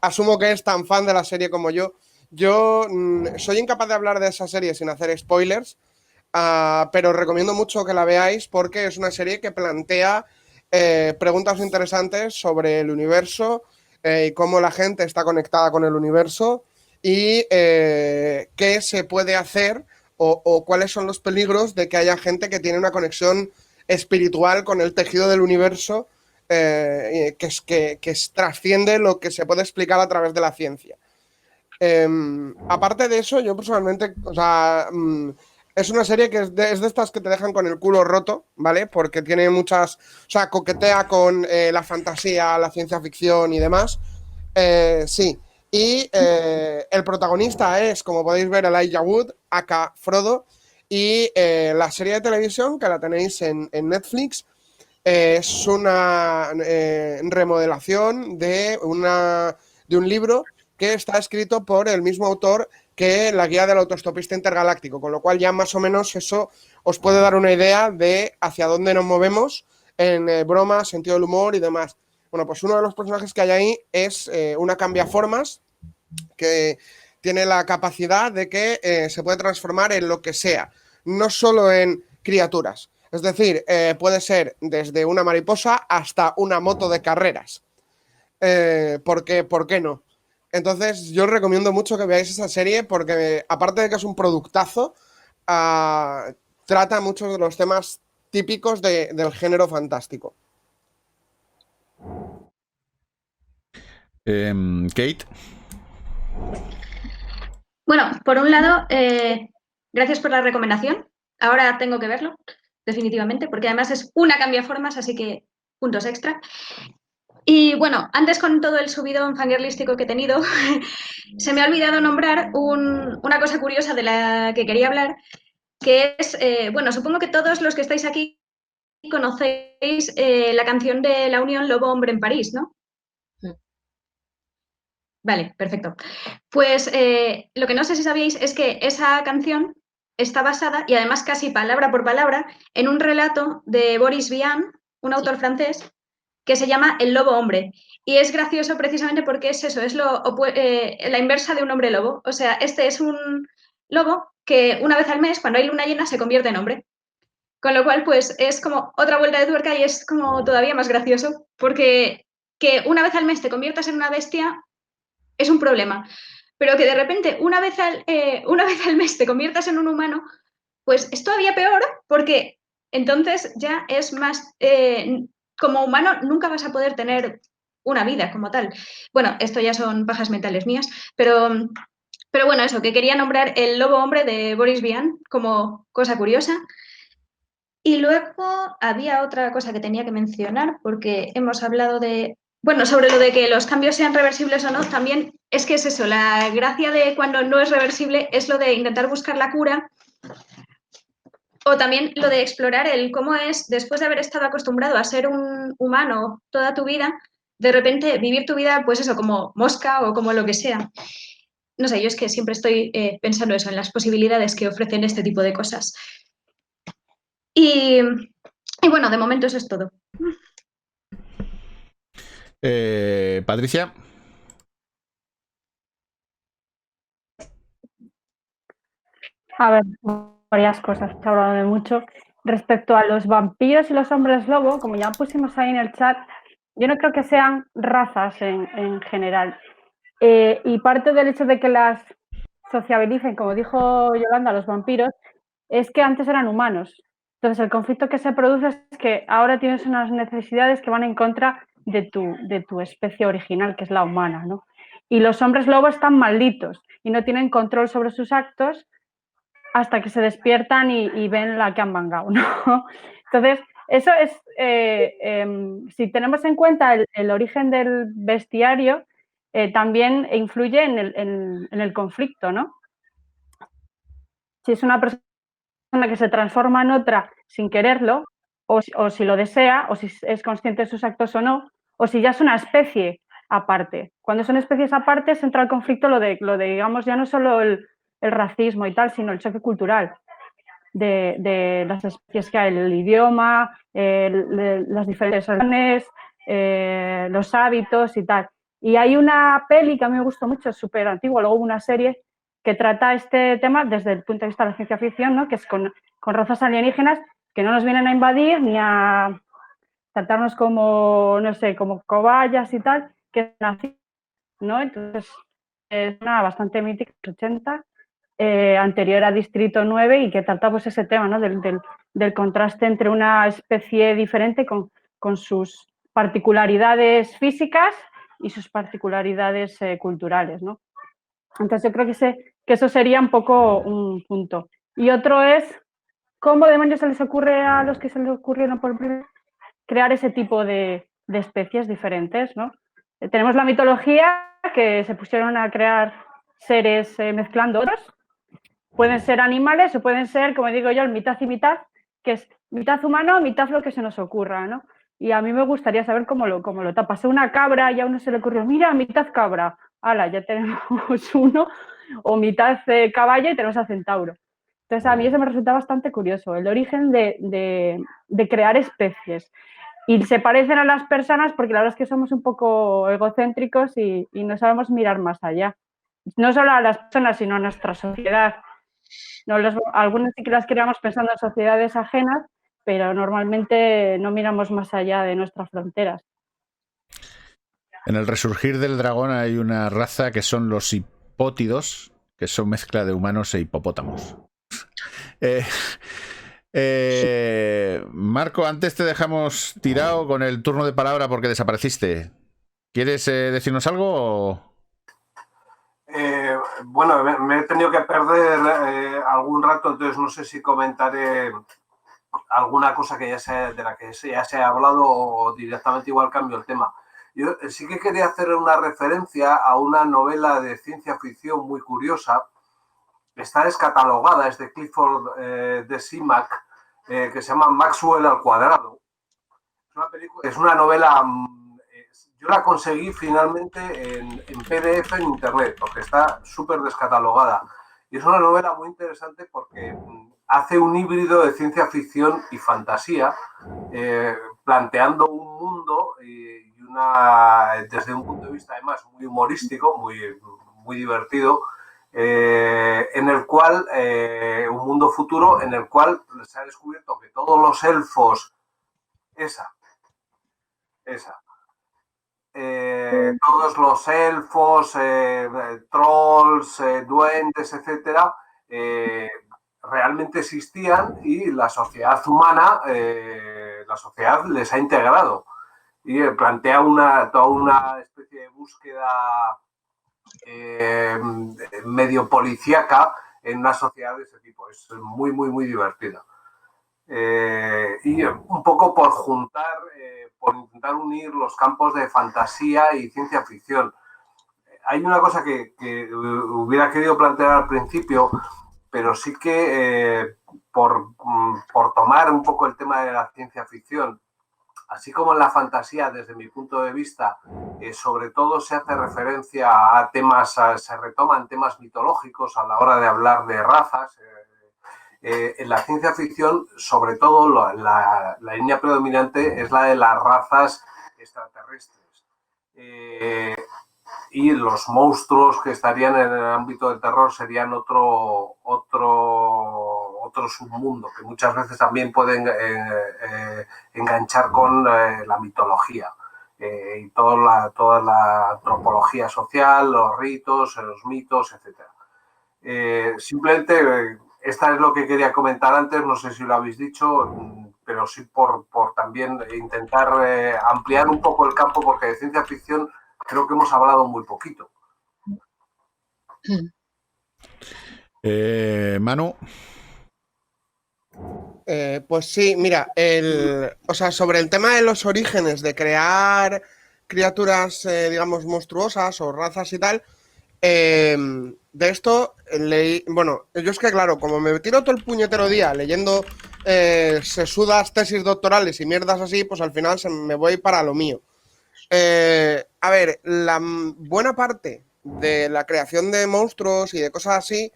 asumo que es tan fan de la serie como yo. Yo soy incapaz de hablar de esa serie sin hacer spoilers, pero recomiendo mucho que la veáis porque es una serie que plantea preguntas interesantes sobre el universo y cómo la gente está conectada con el universo y qué se puede hacer o cuáles son los peligros de que haya gente que tiene una conexión espiritual con el tejido del universo que trasciende lo que se puede explicar a través de la ciencia. Aparte de eso, yo personalmente, o sea, es una serie que es de estas que te dejan con el culo roto, ¿vale? Porque tiene muchas, o sea, coquetea con la fantasía, la ciencia ficción y demás. Sí. Y el protagonista es, como podéis ver, Elijah Wood, aka Frodo. Y la serie de televisión, que la tenéis en Netflix, es una remodelación de un libro que está escrito por el mismo autor que la guía del autoestopista intergaláctico, con lo cual ya más o menos eso os puede dar una idea de hacia dónde nos movemos en broma, sentido del humor y demás. Bueno, pues uno de los personajes que hay ahí es una cambiaformas que tiene la capacidad de que se puede transformar en lo que sea, no solo en criaturas. Es decir, puede ser desde una mariposa hasta una moto de carreras. ¿Por qué no? Entonces, yo os recomiendo mucho que veáis esa serie porque, aparte de que es un productazo, trata muchos de los temas típicos del género fantástico. Kate. Bueno, por un lado, gracias por la recomendación. Ahora tengo que verlo, definitivamente, porque además es una cambiaformas, así que puntos extra. Y bueno, antes con todo el subidón fangirlístico que he tenido, se me ha olvidado nombrar una cosa curiosa de la que quería hablar, que es, bueno, supongo que todos los que estáis aquí conocéis la canción de La Unión Lobo Hombre en París, ¿no? Vale, perfecto. Pues lo que no sé si sabíais es que esa canción está basada, y además casi palabra por palabra, en un relato de Boris Vian, un autor francés, que se llama El Lobo Hombre. Y es gracioso precisamente porque es eso, es la inversa de un hombre lobo. O sea, este es un lobo que una vez al mes, cuando hay luna llena, se convierte en hombre. Con lo cual, pues es como otra vuelta de tuerca y es como todavía más gracioso, porque que una vez al mes te conviertas en una bestia es un problema. Pero que de repente una vez al mes te conviertas en un humano, pues es todavía peor porque entonces ya es más... como humano nunca vas a poder tener una vida como tal. Bueno, esto ya son pajas mentales mías, pero bueno, eso, que quería nombrar El Lobo Hombre de Boris Vian como cosa curiosa. Y luego había otra cosa que tenía que mencionar porque hemos hablado de... Bueno, sobre lo de que los cambios sean reversibles o no, también es que es eso, la gracia de cuando no es reversible es lo de intentar buscar la cura o también lo de explorar el cómo es, después de haber estado acostumbrado a ser un humano toda tu vida, de repente vivir tu vida, pues eso, como mosca o como lo que sea. No sé, yo es que siempre estoy pensando eso, en las posibilidades que ofrecen este tipo de cosas. Y bueno, de momento eso es todo. Patricia. A ver, varias cosas, se ha hablado de mucho. Respecto a los vampiros y los hombres lobo, como ya pusimos ahí en el chat, yo no creo que sean razas en general. Y parte del hecho de que las sociabilicen, como dijo Yolanda, los vampiros, es que antes eran humanos. Entonces, el conflicto que se produce es que ahora tienes unas necesidades que van en contra de tu especie original, que es la humana, ¿no? Y los hombres lobo están malditos y no tienen control sobre sus actos hasta que se despiertan y ven la que han mangado, ¿no? Entonces, eso es, si tenemos en cuenta el origen del bestiario, también influye en el conflicto, ¿no? Si es una persona que se transforma en otra sin quererlo, o si lo desea, o si es consciente de sus actos o no, o si ya es una especie aparte. Cuando son especies aparte, entra el conflicto lo de digamos, ya no solo el racismo y tal, sino el choque cultural de las especies que hay, el idioma, las diferentes regiones, los hábitos y tal. Y hay una peli que a mí me gustó mucho, es súper antigua, luego hubo una serie que trata este tema desde el punto de vista de la ciencia ficción, ¿no? Que es con razas alienígenas que no nos vienen a invadir ni a tratarnos como, no sé, como cobayas y tal, que nacen, ¿no? Entonces, es una bastante mítica, 80, anterior a Distrito 9 y que trata pues ese tema, ¿no? Del contraste entre una especie diferente con sus particularidades físicas y sus particularidades culturales, ¿no? Entonces yo creo que eso sería un poco un punto. Y otro es, ¿cómo demonios se les ocurre a los que se les ocurrieron por primera vez crear ese tipo de especies diferentes, ¿no? Tenemos la mitología, que se pusieron a crear seres mezclando otros. Pueden ser animales o pueden ser, como digo yo, el mitad y mitad, que es mitad humano, mitad lo que se nos ocurra, ¿no? Y a mí me gustaría saber cómo lo tapas. Una cabra y a uno se le ocurrió, mira, mitad cabra. ¡Hala! Ya tenemos uno. o mitad caballo y tenemos a Centauro. Entonces a mí eso me resulta bastante curioso, el origen de crear especies. Y se parecen a las personas porque la verdad es que somos un poco egocéntricos y no sabemos mirar más allá. No solo a las personas, sino a nuestra sociedad. No, algunas sí que las creamos pensando en sociedades ajenas, pero normalmente no miramos más allá de nuestras fronteras. En el resurgir del dragón hay una raza que son los hipótidos, que son mezcla de humanos e hipopótamos. Marco, antes te dejamos tirado con el turno de palabra porque desapareciste. ¿Quieres decirnos algo o...? Bueno, me he tenido que perder algún rato, entonces no sé si comentaré alguna cosa que de la que ya se ha hablado o directamente igual cambio el tema. Yo sí que quería hacer una referencia a una novela de ciencia ficción muy curiosa. Está descatalogada, es de Clifford de Simac, que se llama Maxwell al cuadrado. Es una novela, yo la conseguí finalmente en PDF en internet, porque está súper descatalogada. Y es una novela muy interesante porque hace un híbrido de ciencia ficción y fantasía, planteando un mundo desde un punto de vista además muy humorístico, muy divertido, en el cual, un mundo futuro en el cual se ha descubierto que todos los elfos, todos los elfos, trolls, duendes, etcétera, realmente existían y la sociedad humana, la sociedad les ha integrado y plantea toda una especie de búsqueda medio policíaca en una sociedad de ese tipo. Es muy divertida. Y un poco por intentar unir los campos de fantasía y ciencia ficción. Hay una cosa que hubiera querido plantear al principio, pero sí que por tomar un poco el tema de la ciencia ficción, así como en la fantasía, desde mi punto de vista, sobre todo se hace referencia a temas, se retoman temas mitológicos a la hora de hablar de razas. En la ciencia ficción, sobre todo, la línea predominante es la de las razas extraterrestres. Y los monstruos que estarían en el ámbito del terror serían otro submundo, que muchas veces también pueden enganchar con la mitología y toda la antropología social, los ritos, los mitos, etc. Simplemente, esta es lo que quería comentar antes, no sé si lo habéis dicho, pero sí por también intentar ampliar un poco el campo, porque de ciencia ficción creo que hemos hablado muy poquito. Manu. Pues sí, mira, sobre el tema de los orígenes de crear criaturas, digamos, monstruosas o razas y tal, de esto leí, bueno, yo es que claro, como me tiro todo el puñetero día leyendo sesudas tesis doctorales y mierdas así, pues al final me voy para lo mío. A ver, la buena parte de la creación de monstruos y de cosas así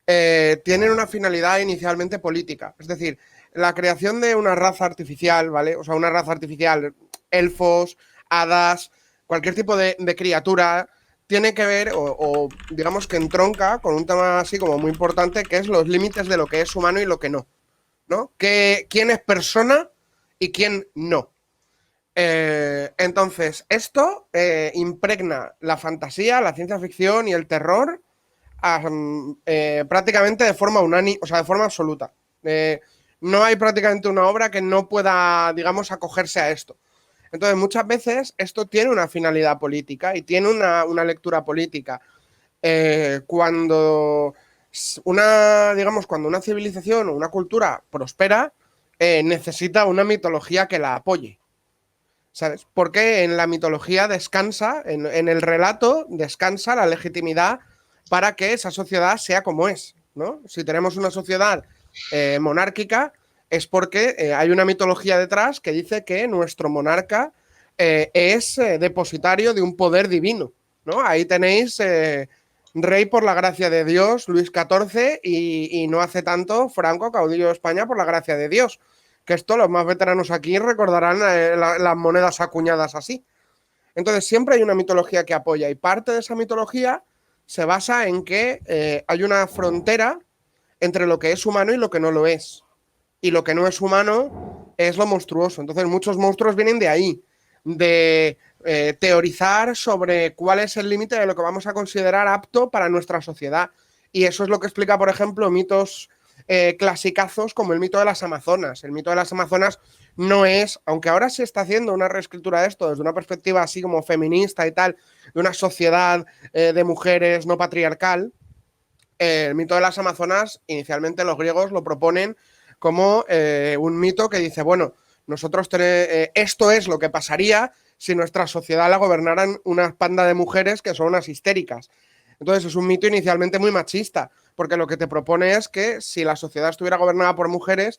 tienen una finalidad inicialmente política. Es decir, la creación de una raza artificial, ¿vale? O sea, una raza artificial, elfos, hadas, cualquier tipo de criatura, tiene que ver, o digamos que entronca con un tema así como muy importante, que es los límites de lo que es humano y lo que no, ¿no? ¿Quién es persona y quién no? Entonces, esto impregna la fantasía, la ciencia ficción y el terror prácticamente de forma unánime, o sea, de forma absoluta. No hay prácticamente una obra que no pueda, digamos, acogerse a esto. Entonces, muchas veces esto tiene una finalidad política y tiene una lectura política. Cuando una civilización o una cultura prospera, necesita una mitología que la apoye. ¿Sabes? Porque en la mitología descansa, en el relato descansa la legitimidad para que esa sociedad sea como es, ¿no? Si tenemos una sociedad monárquica, es porque hay una mitología detrás que dice que nuestro monarca es depositario de un poder divino, ¿no? Ahí tenéis rey por la gracia de Dios, Luis XIV, y no hace tanto Franco, caudillo de España, por la gracia de Dios. Que esto los más veteranos aquí recordarán las monedas acuñadas así. Entonces siempre hay una mitología que apoya y parte de esa mitología se basa en que hay una frontera entre lo que es humano y lo que no lo es. Y lo que no es humano es lo monstruoso. Entonces muchos monstruos vienen de ahí, de teorizar sobre cuál es el límite de lo que vamos a considerar apto para nuestra sociedad. Y eso es lo que explica, por ejemplo, mitos clasicazos como el mito de las Amazonas. El mito de las Amazonas no es, aunque ahora se está haciendo una reescritura de esto desde una perspectiva así como feminista y tal, de una sociedad de mujeres no patriarcal, el mito de las Amazonas, inicialmente los griegos lo proponen como un mito que dice, bueno, nosotros esto es lo que pasaría si nuestra sociedad la gobernaran una panda de mujeres que son unas histéricas. Entonces es un mito inicialmente muy machista, porque lo que te propone es que si la sociedad estuviera gobernada por mujeres,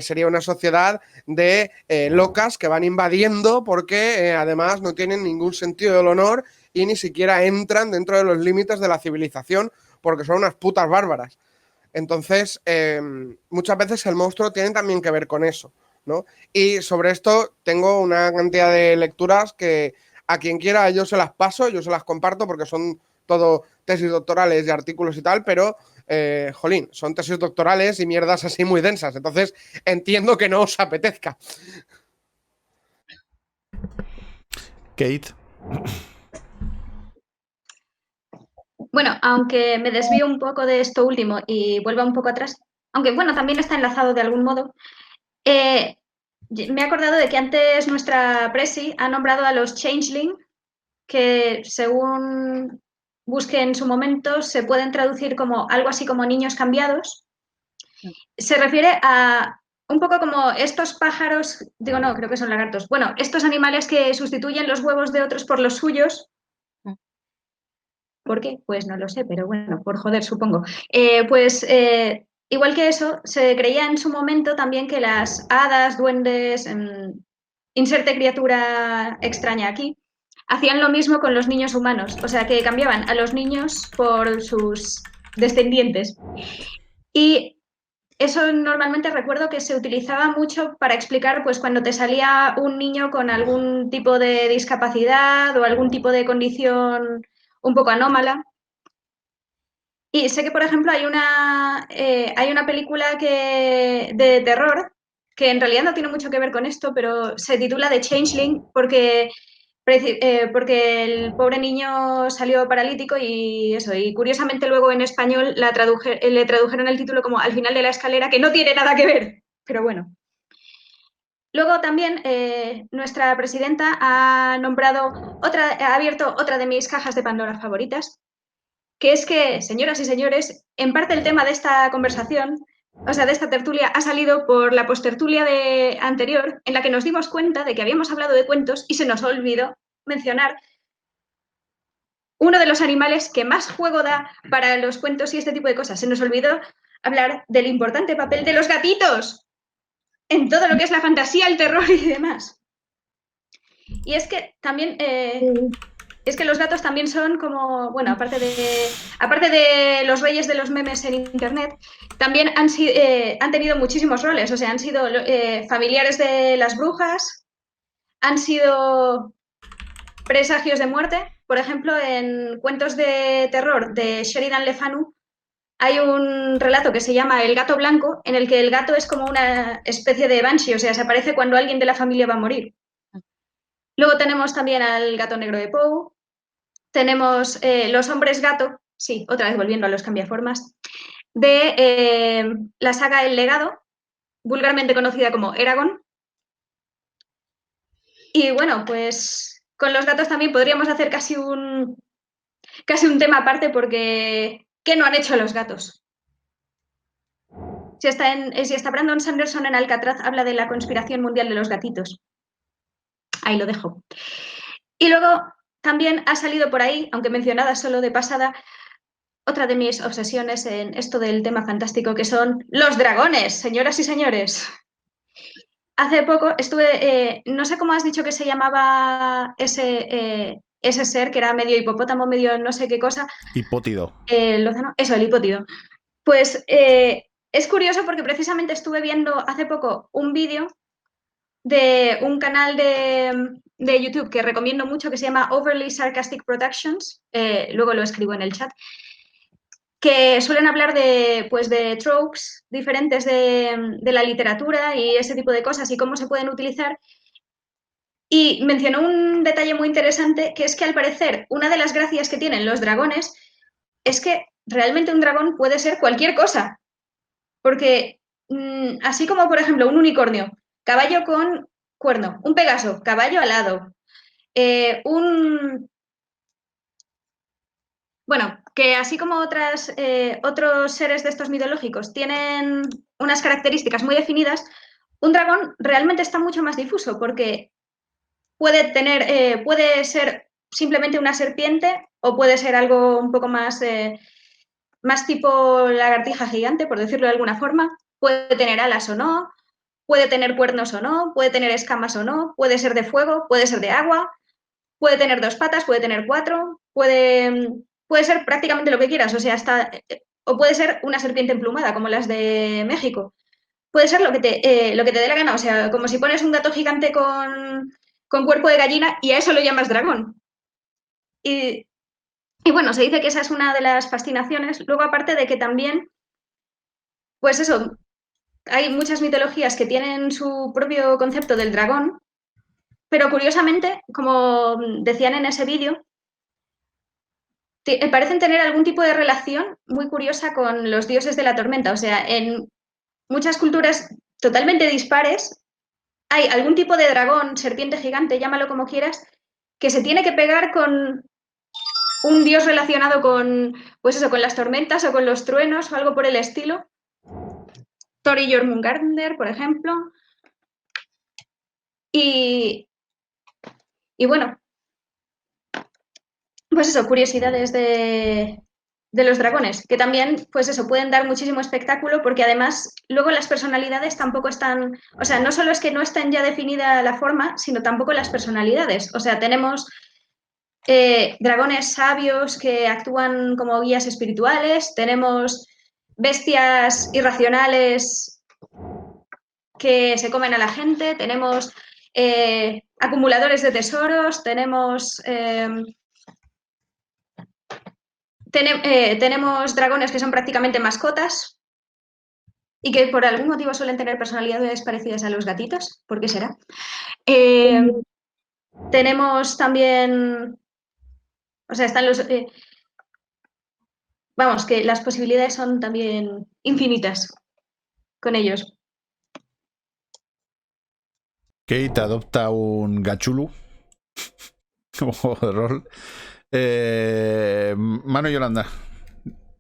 sería una sociedad de locas que van invadiendo porque además no tienen ningún sentido del honor y ni siquiera entran dentro de los límites de la civilización porque son unas putas bárbaras. Entonces, muchas veces el monstruo tiene también que ver con eso, ¿no? Y sobre esto tengo una cantidad de lecturas que a quien quiera yo se las paso, yo se las comparto porque son todo tesis doctorales y artículos y tal, pero, jolín, son tesis doctorales y mierdas así muy densas. Entonces, entiendo que no os apetezca. Kate. Bueno, aunque me desvío un poco de esto último y vuelva un poco atrás, aunque bueno, también está enlazado de algún modo, me he acordado de que antes nuestra Presi ha nombrado a los Changeling, que según busqué en su momento se pueden traducir como algo así como niños cambiados. Se refiere a un poco como estos pájaros, digo no, creo que son lagartos, bueno, estos animales que sustituyen los huevos de otros por los suyos. ¿Por qué? Pues no lo sé, pero bueno, por joder, supongo. Igual que eso, se creía en su momento también que las hadas, duendes, inserte criatura extraña aquí, hacían lo mismo con los niños humanos, o sea, que cambiaban a los niños por sus descendientes. Y eso normalmente recuerdo que se utilizaba mucho para explicar pues cuando te salía un niño con algún tipo de discapacidad o algún tipo de condición un poco anómala. Y sé que, por ejemplo, hay una película de terror que en realidad no tiene mucho que ver con esto, pero se titula The Changeling porque el pobre niño salió paralítico y eso. Y curiosamente luego en español le tradujeron el título como Al final de la escalera, que no tiene nada que ver, pero bueno. Luego también nuestra presidenta ha abierto otra de mis cajas de Pandora favoritas, que es que, señoras y señores, en parte el tema de esta conversación, o sea, de esta tertulia, ha salido por la postertulia anterior, en la que nos dimos cuenta de que habíamos hablado de cuentos y se nos olvidó mencionar uno de los animales que más juego da para los cuentos y este tipo de cosas. Se nos olvidó hablar del importante papel de los gatitos en todo lo que es la fantasía, el terror y demás. Y es que también... Es que los gatos también son como, bueno, aparte de los reyes de los memes en internet, también han tenido muchísimos roles. O sea, han sido familiares de las brujas, han sido presagios de muerte. Por ejemplo, en cuentos de terror de Sheridan Le Fanu hay un relato que se llama El gato blanco, en el que el gato es como una especie de banshee, o sea, se aparece cuando alguien de la familia va a morir. Luego tenemos también al gato negro de Poe. Tenemos los hombres gato, sí, otra vez volviendo a los cambiaformas, de la saga El legado, vulgarmente conocida como Eragon. Y bueno, pues con los gatos también podríamos hacer casi un tema aparte porque ¿qué no han hecho los gatos? Si está Brandon Sanderson en Alcatraz, habla de la conspiración mundial de los gatitos. Ahí lo dejo. Y luego también ha salido por ahí, aunque mencionada solo de pasada, otra de mis obsesiones en esto del tema fantástico, que son los dragones, señoras y señores. Hace poco estuve, no sé cómo has dicho que se llamaba ese ese ser que era medio hipopótamo, medio no sé qué cosa. Hipótido. Lozano, eso, el hipótido. Pues es curioso porque precisamente estuve viendo hace poco un vídeo de un canal de YouTube que recomiendo mucho que se llama Overly Sarcastic Productions, luego lo escribo en el chat, que suelen hablar pues de tropes diferentes de la literatura y ese tipo de cosas y cómo se pueden utilizar. Y mencionó un detalle muy interesante, que es que al parecer una de las gracias que tienen los dragones es que realmente un dragón puede ser cualquier cosa. Porque así como, por ejemplo, un unicornio, caballo con cuerno, un pegaso, caballo alado, Bueno, que así como otros seres de estos mitológicos tienen unas características muy definidas, un dragón realmente está mucho más difuso porque puede ser simplemente una serpiente o puede ser algo un poco más tipo lagartija gigante, por decirlo de alguna forma. Puede tener alas o no, puede tener cuernos o no, puede tener escamas o no, puede ser de fuego, puede ser de agua, puede tener 2 patas, puede tener 4, puede ser prácticamente lo que quieras, o sea, o puede ser una serpiente emplumada, como las de México. Puede ser lo que te dé la gana, o sea, como si pones un gato gigante con cuerpo de gallina y a eso lo llamas dragón. Y bueno, se dice que esa es una de las fascinaciones. Luego, aparte de que también, pues eso, hay muchas mitologías que tienen su propio concepto del dragón, pero curiosamente, como decían en ese vídeo, parecen tener algún tipo de relación muy curiosa con los dioses de la tormenta. O sea, en muchas culturas totalmente dispares hay algún tipo de dragón, serpiente gigante, llámalo como quieras, que se tiene que pegar con un dios relacionado con, pues eso, con las tormentas o con los truenos o algo por el estilo. Thor y Jormungandr, por ejemplo. Y bueno, pues eso, curiosidades de los dragones, que también, pues eso, pueden dar muchísimo espectáculo porque además luego las personalidades tampoco están, o sea, no solo es que no estén ya definida la forma, sino tampoco las personalidades. O sea, tenemos dragones sabios que actúan como guías espirituales, tenemos bestias irracionales que se comen a la gente, tenemos acumuladores de tesoros, tenemos dragones que son prácticamente mascotas y que por algún motivo suelen tener personalidades parecidas a los gatitos. ¿Por qué será? Tenemos también, o sea, están los... vamos, que las posibilidades son también infinitas con ellos. Kate adopta un gachulu como juego de rol. Mano Yolanda.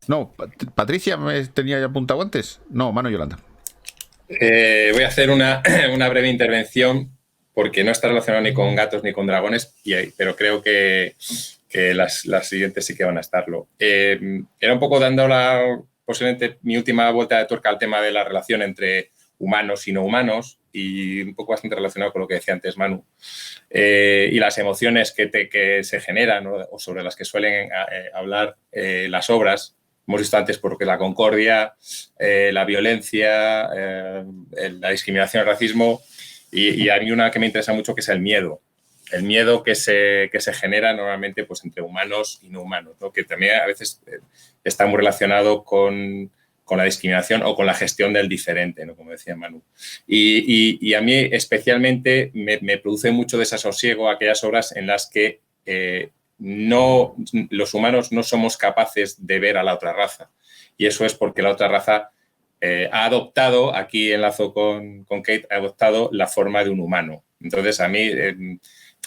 No, Patricia me tenía ya apuntado antes. No, Mano Yolanda. Voy a hacer una breve intervención porque no está relacionado ni con gatos ni con dragones, pero creo que las siguientes sí que van a estarlo. Era un poco dando posiblemente mi última vuelta de tuerca al tema de la relación entre humanos y no humanos y un poco bastante relacionado con lo que decía antes Manu. Y las emociones que se generan, ¿no? O sobre las que suelen hablar las obras. Hemos visto antes porque la concordia, la violencia, la discriminación, el racismo y hay una que me interesa mucho que es el miedo. El miedo que se genera normalmente pues, entre humanos y no humanos, ¿no? Que también a veces está muy relacionado con la discriminación o con la gestión del diferente, ¿no? Como decía Manu. Y a mí especialmente me produce mucho desasosiego aquellas obras en las que los humanos no somos capaces de ver a la otra raza. Y eso es porque la otra raza ha adoptado, aquí enlazo con Kate, ha adoptado la forma de un humano. Entonces, a mí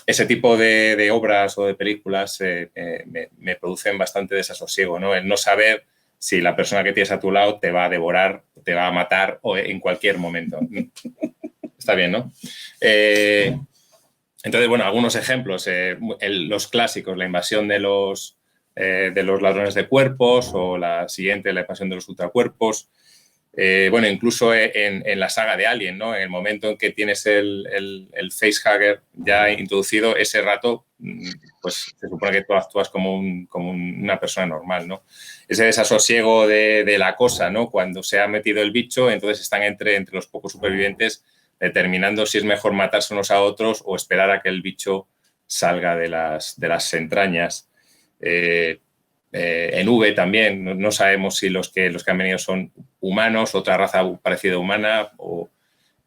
ese tipo de obras o de películas me producen bastante desasosiego, ¿no? El no saber si la persona que tienes a tu lado te va a devorar, te va a matar o en cualquier momento. Está bien, ¿no? Entonces, bueno, algunos ejemplos. Los clásicos, la invasión de los ladrones de cuerpos o la siguiente, la invasión de los ultracuerpos. Bueno, incluso en la saga de Alien, ¿no? En el momento en que tienes el facehugger ya introducido, ese rato pues se supone que tú actúas como una persona normal, ¿no? Ese desasosiego de la cosa, ¿no? Cuando se ha metido el bicho, entonces están entre los pocos supervivientes determinando si es mejor matarse unos a otros o esperar a que el bicho salga de las entrañas. En V también, no sabemos si los que han venido son humanos, otra raza parecida a humana.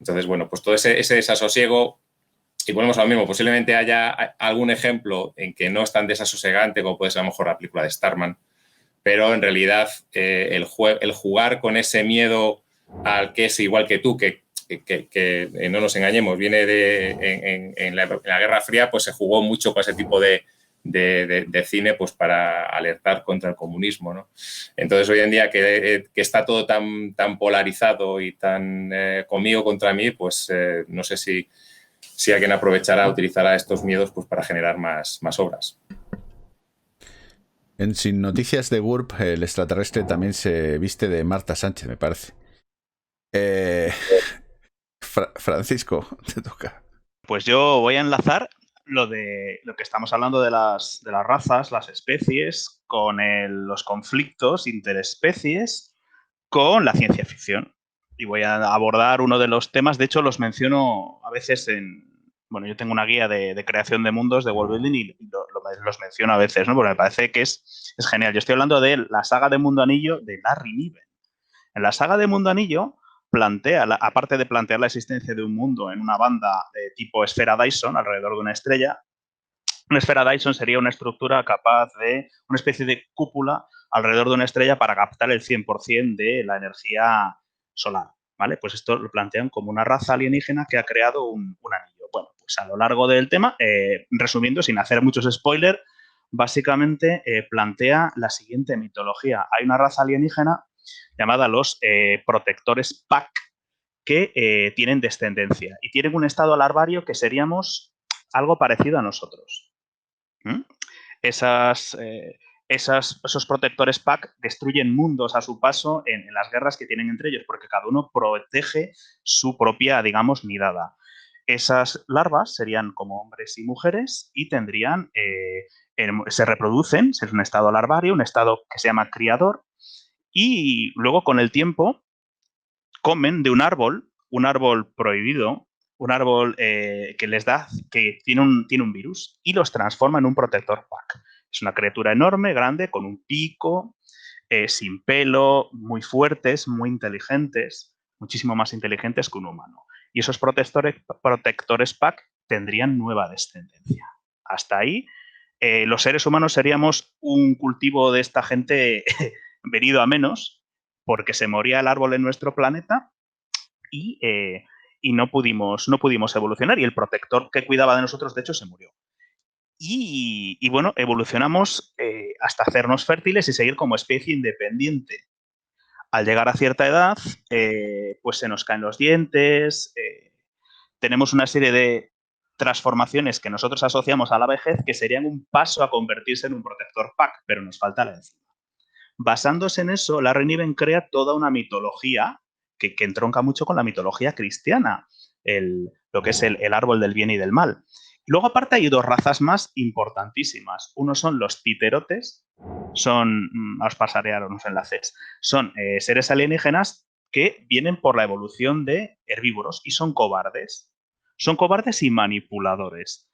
Entonces, bueno, pues todo ese desasosiego, y volvemos a lo mismo, posiblemente haya algún ejemplo en que no es tan desasosegante como puede ser a lo mejor la película de Starman, pero en realidad el jugar con ese miedo al que es igual que tú, que no nos engañemos, viene en la Guerra Fría, pues se jugó mucho con ese tipo de cine, pues para alertar contra el comunismo, ¿no? Entonces hoy en día que está todo tan polarizado y tan conmigo contra mí, pues no sé si alguien utilizará estos miedos pues para generar más obras. En Sin Noticias de GURP, el extraterrestre también se viste de Marta Sánchez, me parece. Francisco, te toca. Pues yo voy a enlazar lo que estamos hablando de las razas, las especies, con los conflictos interespecies, con la ciencia ficción. Y voy a abordar uno de los temas, de hecho los menciono a veces bueno, yo tengo una guía de creación de mundos, de world building, y los menciono a veces, ¿no? Porque me parece que es genial. Yo estoy hablando de la saga de Mundo Anillo de Larry Niven. En la saga de Mundo Anillo plantea, aparte de plantear la existencia de un mundo en una banda tipo esfera Dyson alrededor de una estrella, una esfera Dyson sería una estructura capaz de una especie de cúpula alrededor de una estrella para captar el 100% de la energía solar, ¿vale? Pues esto lo plantean como una raza alienígena que ha creado un anillo. Bueno, pues a lo largo del tema, resumiendo, sin hacer muchos spoilers, básicamente plantea la siguiente mitología. Hay una raza alienígena llamada los protectores PAC, que tienen descendencia y tienen un estado larvario que seríamos algo parecido a nosotros. Esos protectores PAC destruyen mundos a su paso en las guerras que tienen entre ellos, porque cada uno protege su propia, digamos, nidada. Esas larvas serían como hombres y mujeres y tendrían, se reproducen, es un estado larvario, un estado que se llama criador, y luego con el tiempo comen de un árbol prohibido, un árbol que tiene un virus, y los transforma en un protector PAC. Es una criatura enorme, grande, con un pico, sin pelo, muy fuertes, muy inteligentes, muchísimo más inteligentes que un humano. Y esos protectores PAC tendrían nueva descendencia. Hasta ahí, los seres humanos seríamos un cultivo de esta gente venido a menos, porque se moría el árbol en nuestro planeta y no pudimos evolucionar, y el protector que cuidaba de nosotros, de hecho, se murió. Y bueno, evolucionamos hasta hacernos fértiles y seguir como especie independiente. Al llegar a cierta edad, pues se nos caen los dientes, tenemos una serie de transformaciones que nosotros asociamos a la vejez que serían un paso a convertirse en un protector PAC, pero nos falta la enzima. Basándose en eso, Larry Niven crea toda una mitología que entronca mucho con la mitología cristiana, lo que es el árbol del bien y del mal. Luego, aparte, hay dos razas más importantísimas. Uno son los titerotes, os pasaré a los enlaces, son seres alienígenas que vienen por la evolución de herbívoros y son cobardes. Son cobardes y manipuladores.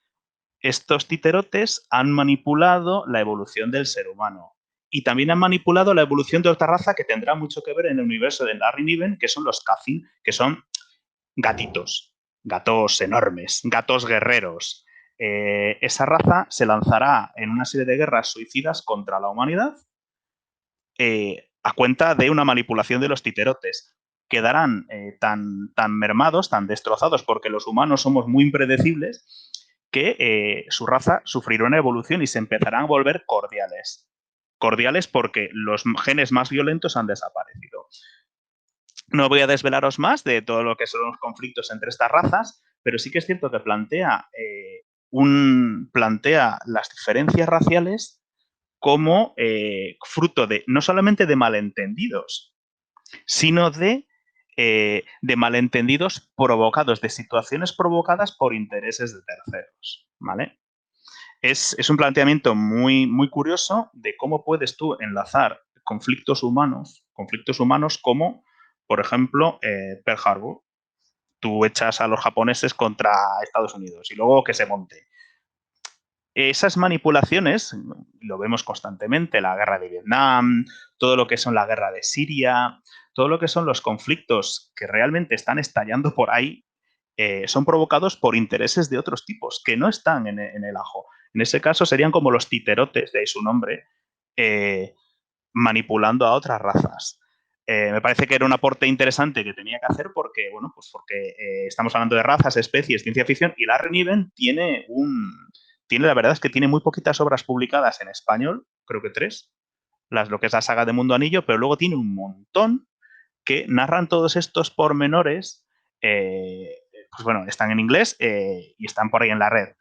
Estos titerotes han manipulado la evolución del ser humano y también han manipulado la evolución de otra raza que tendrá mucho que ver en el universo de Larry Niven, que son los Kazin, que son gatitos, gatos enormes, gatos guerreros. Esa raza se lanzará en una serie de guerras suicidas contra la humanidad a cuenta de una manipulación de los titerotes. Quedarán tan mermados, tan destrozados, porque los humanos somos muy impredecibles, que su raza sufrirá una evolución y se empezarán a volver cordiales. Cordiales porque los genes más violentos han desaparecido. No voy a desvelaros más de todo lo que son los conflictos entre estas razas, pero sí que es cierto que plantea las diferencias raciales como fruto de no solamente de malentendidos, sino de malentendidos provocados, de situaciones provocadas por intereses de terceros, ¿vale? es un planteamiento muy, muy curioso de cómo puedes tú enlazar conflictos humanos como, por ejemplo, Pearl Harbor. Tú echas a los japoneses contra Estados Unidos y luego que se monte. Esas manipulaciones, lo vemos constantemente, la guerra de Vietnam, todo lo que son la guerra de Siria, todo lo que son los conflictos que realmente están estallando por ahí, son provocados por intereses de otros tipos que no están en el ajo. En ese caso serían como los titerotes, de ahí su nombre, manipulando a otras razas. Me parece que era un aporte interesante que tenía que hacer porque, bueno, pues porque estamos hablando de razas, especies, ciencia ficción, y Larry Niven la verdad es que tiene muy poquitas obras publicadas en español, creo que 3, lo que es la saga de Mundo Anillo, pero luego tiene un montón que narran todos estos pormenores, pues bueno, están en inglés y están por ahí en la red.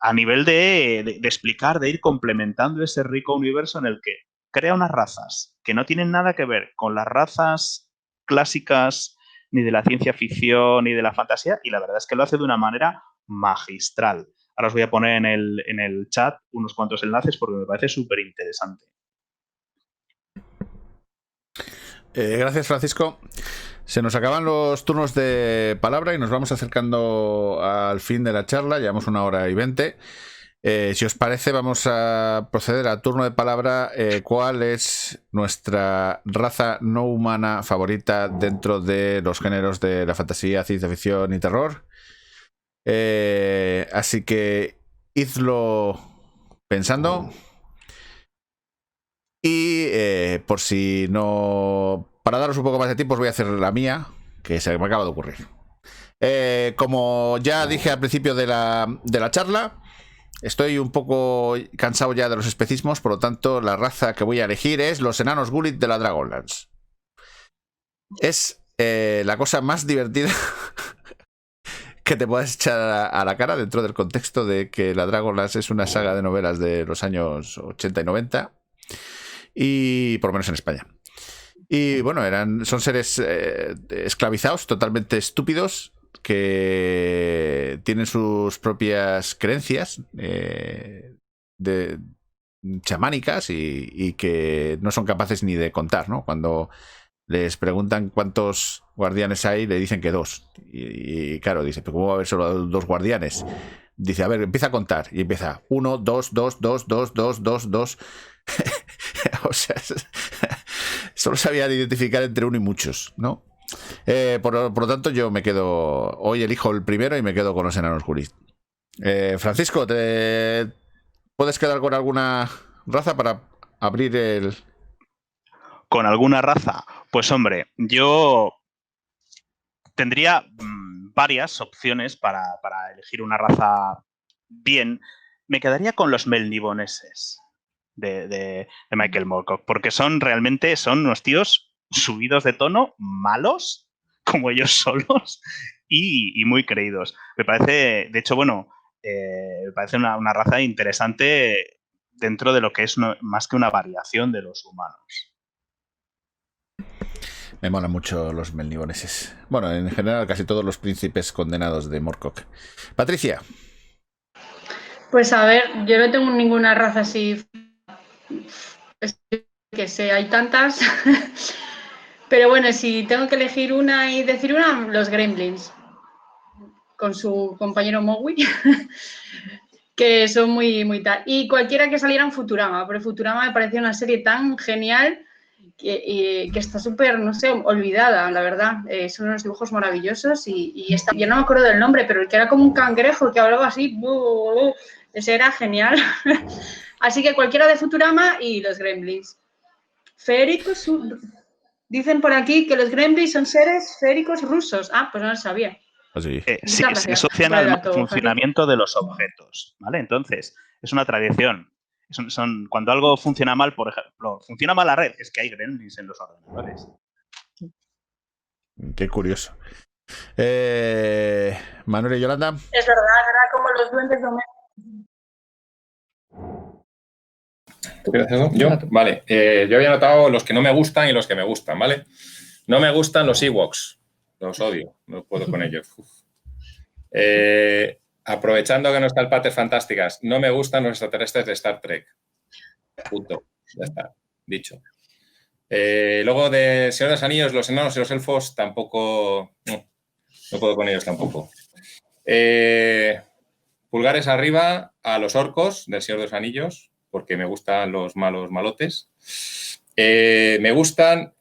A nivel de explicar, de ir complementando ese rico universo en el que crea unas razas que no tienen nada que ver con las razas clásicas ni de la ciencia ficción ni de la fantasía, y la verdad es que lo hace de una manera magistral. Ahora os voy a poner en el chat unos cuantos enlaces porque me parece súper interesante. Gracias, Francisco. Se nos acaban los turnos de palabra y nos vamos acercando al fin de la charla. Llevamos 1 hora y 20. Si os parece, vamos a proceder al turno de palabra. ¿Cuál es nuestra raza no humana favorita dentro de los géneros de la fantasía, ciencia ficción y terror? Así que idlo pensando. Y por si no... Para daros un poco más de tiempo os voy a hacer la mía, que se me acaba de ocurrir. Como ya dije al principio de la charla, estoy un poco cansado ya de los especismos, por lo tanto la raza que voy a elegir es los enanos Gullit de la Dragonlance. Es la cosa más divertida que te puedas echar a la cara dentro del contexto de que la Dragonlance es una saga de novelas de los años 80 y 90, y por lo menos en España. Y bueno, son seres esclavizados, totalmente estúpidos, que tienen sus propias creencias chamánicas y que no son capaces ni de contar, ¿no? Cuando les preguntan cuántos guardianes hay, le dicen que 2. Y claro, dice, ¿pero cómo va a haber solo 2 guardianes? Dice, a ver, empieza a contar. Y empieza 1, 2, 2, 2, 2, 2, 2, 2. O sea, solo sabía identificar entre 1 y muchos, ¿no? Por lo tanto, yo me quedo... Hoy elijo el primero y me quedo con los enanos Gullit. Francisco, ¿te puedes quedar con alguna raza para abrir el...? ¿Con alguna raza? Pues hombre, yo tendría varias opciones para elegir una raza bien. Me quedaría con los melniboneses de Michael Moorcock, porque son unos tíos subidos de tono, malos, como ellos solos, y muy creídos. Me parece, de hecho, bueno, me parece una raza interesante dentro de lo que es más que una variación de los humanos. Me molan mucho los melniboneses. Bueno, en general casi todos los príncipes condenados de Moorcock. Patricia. Pues a ver, yo no tengo ninguna raza así... que sé, hay tantas. Pero bueno, si tengo que elegir una y decir una, los Gremlins. Con su compañero Mowi. Que son muy tal. Y cualquiera que saliera en Futurama. Pero Futurama me parecía una serie tan genial... Que está súper, no sé, olvidada, la verdad. Son unos dibujos maravillosos y yo no me acuerdo del nombre, pero el que era como un cangrejo que hablaba así, ese era genial. Así que cualquiera de Futurama y los Gremlins. Féricos, dicen por aquí que los Gremlins son seres féricos rusos. Ah, pues no lo sabía. Sí, se asocian al funcionamiento de los objetos, ¿vale? Entonces, es una tradición. Cuando algo funciona mal, por ejemplo, funciona mal la red, es que hay gremlins en los ordenadores. Qué curioso. Manuel y Yolanda. Es verdad, era como los duendes domésticos. ¿Tú quieres hacerlo? ¿Yo? Vale. Yo había anotado los que no me gustan y los que me gustan, ¿vale? No me gustan los Ewoks. Los odio. No puedo con ellos. aprovechando que no está el Pater Fantásticas, no me gustan los extraterrestres de Star Trek. Punto. Ya está, dicho. Luego de Señor de los Anillos, los enanos y los elfos tampoco... No puedo con ellos tampoco. Pulgares arriba a los orcos del Señor de los Anillos, porque me gustan los malos malotes. Me gustan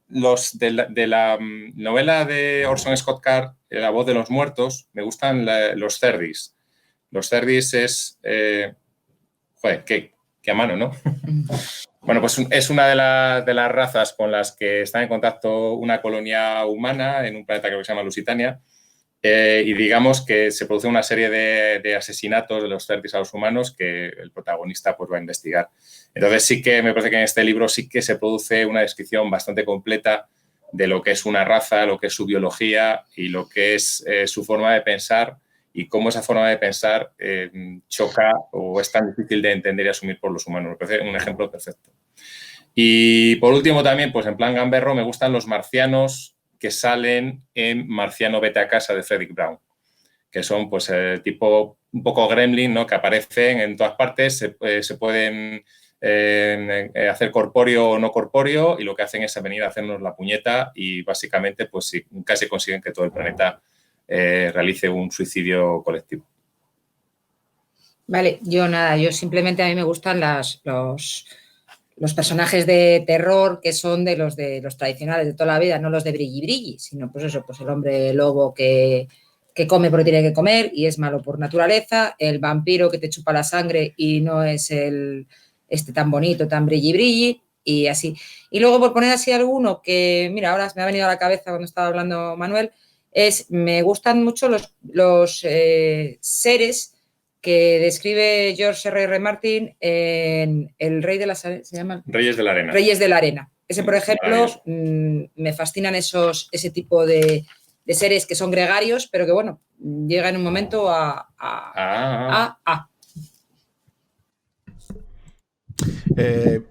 los de la novela de Orson Scott Card, La voz de los muertos. Me gustan los cerdis. Los cerdis es... joder, qué a mano, ¿no? Bueno, pues es una de las razas con las que está en contacto una colonia humana en un planeta que se llama Lusitania. Y digamos que se produce una serie de asesinatos de los cerdis a los humanos que el protagonista pues va a investigar. Entonces sí que me parece que en este libro sí que se produce una descripción bastante completa de lo que es una raza, lo que es su biología y lo que es su forma de pensar y cómo esa forma de pensar choca o es tan difícil de entender y asumir por los humanos. Me parece un ejemplo perfecto. Y por último también, pues en plan gamberro, me gustan los marcianos que salen en Marciano Vete a Casa de Fredric Brown, que son pues tipo un poco gremlin, ¿no? Que aparecen en todas partes, se pueden hacer corpóreo o no corpóreo y lo que hacen es venir a hacernos la puñeta y básicamente pues sí, casi consiguen que todo el planeta realice un suicidio colectivo. Vale, yo simplemente a mí me gustan los personajes de terror que son de los tradicionales de toda la vida, no los de brilli brilli, sino pues eso, pues el hombre lobo que come porque tiene que comer y es malo por naturaleza, el vampiro que te chupa la sangre y no es tan bonito, tan brilli brilli y así. Y luego por poner así alguno que, mira, ahora me ha venido a la cabeza cuando estaba hablando Manuel, me gustan mucho los seres que describe George R.R. Martin en El Rey de las Arenas, ¿se llama? Reyes de la Arena. Reyes de la Arena. Ese, por ejemplo, me fascinan ese tipo de seres que son gregarios, pero que, bueno, llega en un momento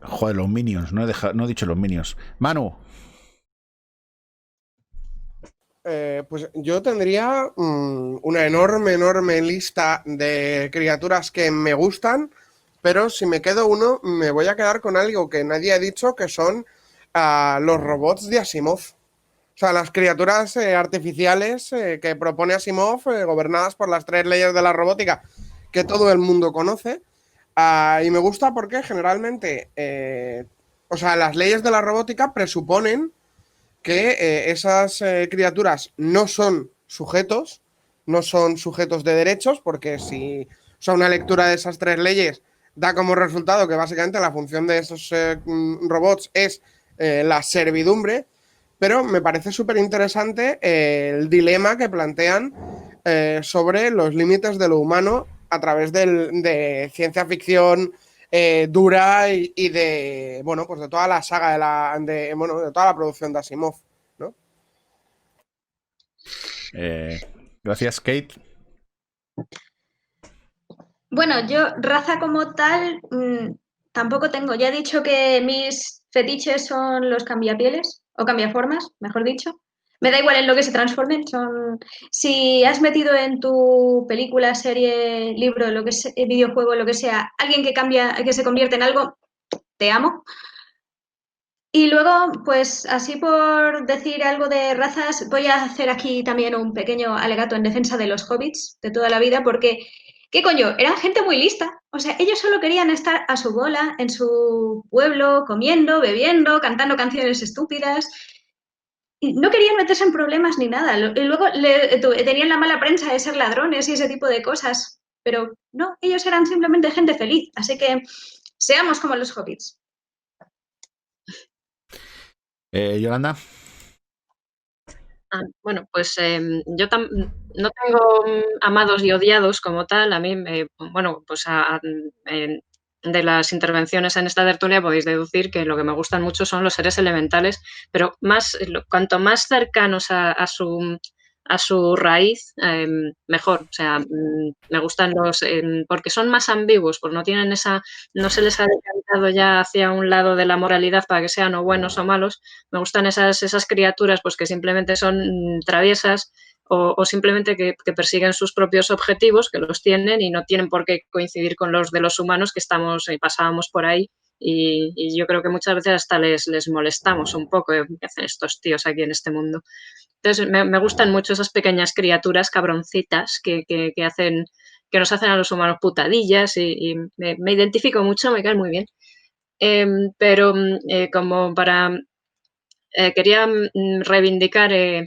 Joder, los Minions, no he dicho los Minions. Manu. Pues yo tendría una enorme lista de criaturas que me gustan, pero si me quedo uno, me voy a quedar con algo que nadie ha dicho, que son los robots de Asimov. O sea, las criaturas artificiales que propone Asimov, gobernadas por las 3 leyes de la robótica que todo el mundo conoce. Y me gusta porque generalmente, las leyes de la robótica presuponen que esas criaturas no son sujetos de derechos, porque una lectura de esas 3 leyes da como resultado que básicamente la función de esos robots es la servidumbre, pero me parece súper interesante el dilema que plantean sobre los límites de lo humano a través de ciencia ficción dura y de, bueno, pues de toda la saga de toda la producción de Asimov, ¿no? Gracias, Kate. Bueno, yo raza como tal tampoco tengo. Ya he dicho que mis fetiches son los cambiapieles o cambiaformas, mejor dicho. Me da igual en lo que se transformen. Si has metido en tu película, serie, libro, lo que sea, videojuego, lo que sea, alguien que cambia, que se convierte en algo, te amo. Y luego, pues así por decir algo de razas, voy a hacer aquí también un pequeño alegato en defensa de los hobbits de toda la vida, porque, ¿qué coño? Eran gente muy lista. O sea, ellos solo querían estar a su bola, en su pueblo, comiendo, bebiendo, cantando canciones estúpidas. Y no querían meterse en problemas ni nada. Y luego tenían la mala prensa de ser ladrones y ese tipo de cosas. Pero no, ellos eran simplemente gente feliz. Así que seamos como los hobbits. Yolanda. Bueno, pues yo no tengo amados y odiados como tal. A mí, bueno, pues de las intervenciones en esta tertulia podéis deducir que lo que me gustan mucho son los seres elementales, pero cuanto más cercanos a su raíz, mejor. O sea, me gustan porque son más ambiguos, porque no se les ha decantado ya hacia un lado de la moralidad para que sean o buenos o malos. Me gustan esas criaturas pues que simplemente son traviesas, o simplemente que persiguen sus propios objetivos, que los tienen y no tienen por qué coincidir con los de los humanos que estamos y pasábamos por ahí. Y yo creo que muchas veces hasta les molestamos un poco, ¿qué hacen estos tíos aquí en este mundo? Entonces, me gustan mucho esas pequeñas criaturas cabroncitas que hacen, que nos hacen a los humanos putadillas y me identifico mucho, me caen muy bien. Pero como para... quería reivindicar... yo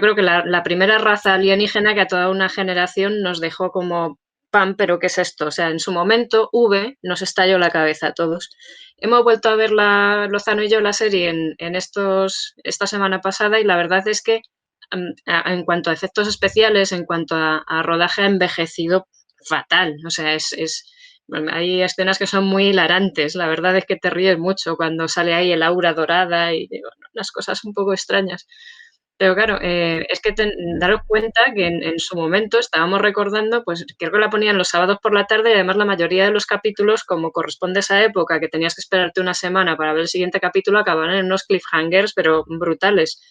creo que la primera raza alienígena que a toda una generación nos dejó como pan, pero ¿qué es esto? O sea, en su momento V nos estalló la cabeza a todos. Hemos vuelto a ver Lozano y yo la serie esta semana pasada y la verdad es que en cuanto a efectos especiales, en cuanto a rodaje, ha envejecido fatal. O sea, hay escenas que son muy hilarantes. La verdad es que te ríes mucho cuando sale ahí el aura dorada y unas cosas un poco extrañas. Pero claro, es que daros cuenta que en su momento estábamos recordando, pues creo que la ponían los sábados por la tarde y además la mayoría de los capítulos, como corresponde a esa época, que tenías que esperarte una semana para ver el siguiente capítulo, acababan en unos cliffhangers, pero brutales.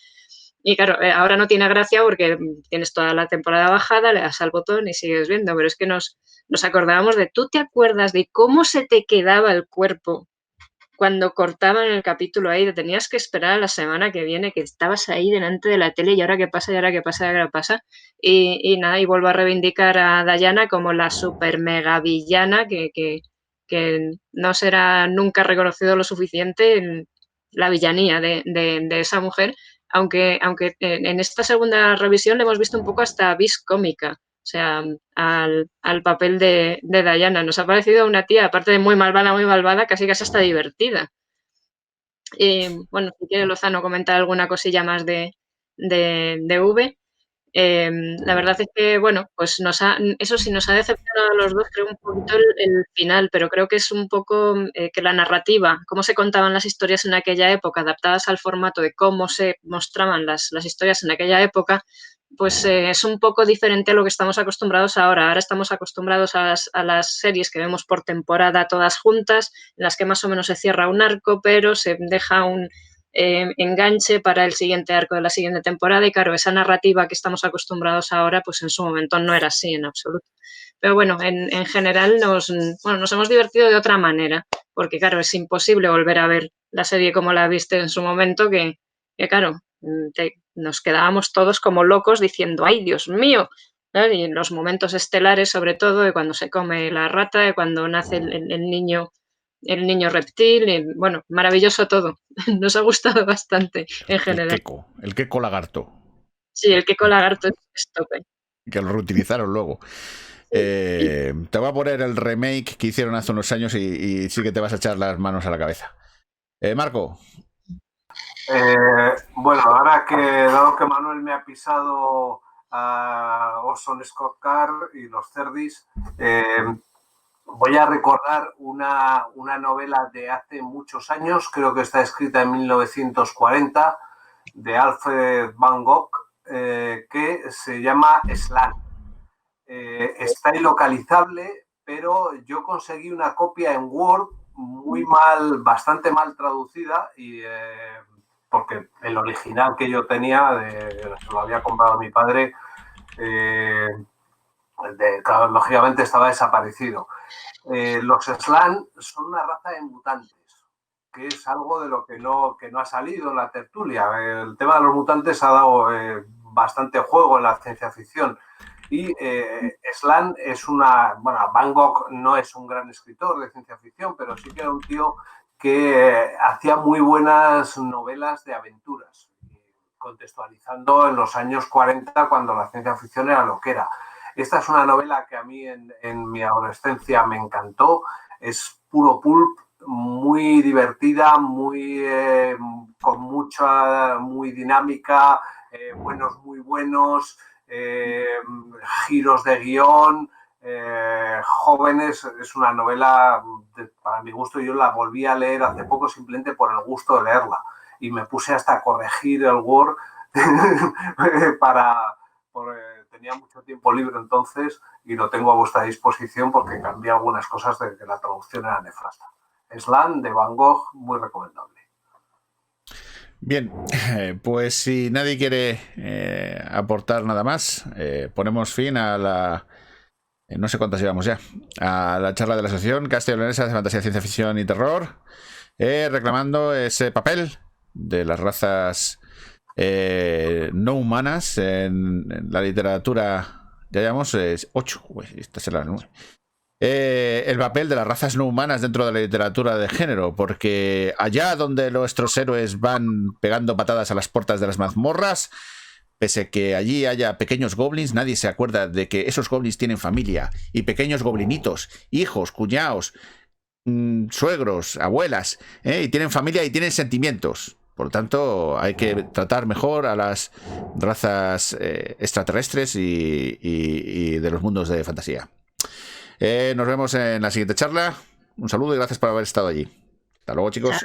Y claro, ahora no tiene gracia porque tienes toda la temporada bajada, le das al botón y sigues viendo, pero es que nos acordábamos de, ¿tú te acuerdas de cómo se te quedaba el cuerpo cuando cortaban el capítulo ahí? Te tenías que esperar a la semana que viene, que estabas ahí delante de la tele y ahora qué pasa, y ahora qué pasa, y ahora qué pasa. Y nada, y vuelvo a reivindicar a Diana como la super mega villana que no será nunca reconocido lo suficiente en la villanía de esa mujer, aunque en esta segunda revisión le hemos visto un poco hasta vis cómica. O sea, al papel de Diana. Nos ha parecido una tía, aparte de muy malvada, casi hasta divertida. Y bueno, si quiere Lozano comentar alguna cosilla más de V. La verdad es que, bueno, pues eso sí nos ha decepcionado a los dos, creo un poquito el final, pero creo que es un poco que la narrativa, cómo se contaban las historias en aquella época, adaptadas al formato de cómo se mostraban las historias en aquella época, pues es un poco diferente a lo que estamos acostumbrados ahora. Ahora estamos acostumbrados a las series que vemos por temporada todas juntas, en las que más o menos se cierra un arco, pero se deja un enganche para el siguiente arco de la siguiente temporada y claro, esa narrativa que estamos acostumbrados ahora, pues en su momento no era así en absoluto. Pero bueno, en general nos hemos divertido de otra manera, porque claro, es imposible volver a ver la serie como la viste en su momento, que claro, nos quedábamos todos como locos diciendo, ¡ay, Dios mío! ¿no? Y en los momentos estelares, sobre todo, de cuando se come la rata, de cuando nace el niño reptil, y, bueno, maravilloso todo. Nos ha gustado bastante en general. El queco lagarto. Sí, el queco lagarto es tope. Que lo reutilizaron luego. Te voy a poner el remake que hicieron hace unos años y sí que te vas a echar las manos a la cabeza. Marco. Bueno, ahora dado que Manuel me ha pisado a Orson Scott Card y los Cerdis, voy a recordar una novela de hace muchos años, creo que está escrita en 1940, de Alfred Van Gogh, que se llama Slan. Está ilocalizable, pero yo conseguí una copia en Word bastante mal traducida, y porque el original que yo tenía, se lo había comprado mi padre, claro, lógicamente estaba desaparecido. Los Slan son una raza de mutantes, que es algo de lo que no ha salido en la tertulia. El tema de los mutantes ha dado bastante juego en la ciencia ficción. Y Slan es Van Gogh no es un gran escritor de ciencia ficción, pero sí que era un tío que hacía muy buenas novelas de aventuras, contextualizando en los años 40, cuando la ciencia ficción era lo que era. Esta es una novela que a mí en mi adolescencia me encantó. Es puro pulp, muy divertida, con muy dinámica, muy buenos, giros de guión, jóvenes. Es una novela, para mi gusto, yo la volví a leer hace poco simplemente por el gusto de leerla. Y me puse hasta a corregir el Word tenía mucho tiempo libre entonces y lo tengo a vuestra disposición porque cambié algunas cosas de que la traducción era nefasta. Slan de Van Gogh, muy recomendable. Bien, pues si nadie quiere aportar nada más, ponemos fin a la... no sé cuántas llevamos ya, a la charla de la Asociación Castellonesa de Fantasía, Ciencia Ficción y Terror, reclamando ese papel de las razas no humanas en la literatura. Ya llevamos 8, esta será la 9. El papel de las razas no humanas dentro de la literatura de género, porque allá donde nuestros héroes van pegando patadas a las puertas de las mazmorras, pese que allí haya pequeños goblins, nadie se acuerda de que esos goblins tienen familia, y pequeños goblinitos, hijos, cuñados, suegros, abuelas, y tienen familia y tienen sentimientos. Por lo tanto, hay que tratar mejor a las razas extraterrestres y de los mundos de fantasía. Nos vemos en la siguiente charla. Un saludo y gracias por haber estado allí. Hasta luego, chicos.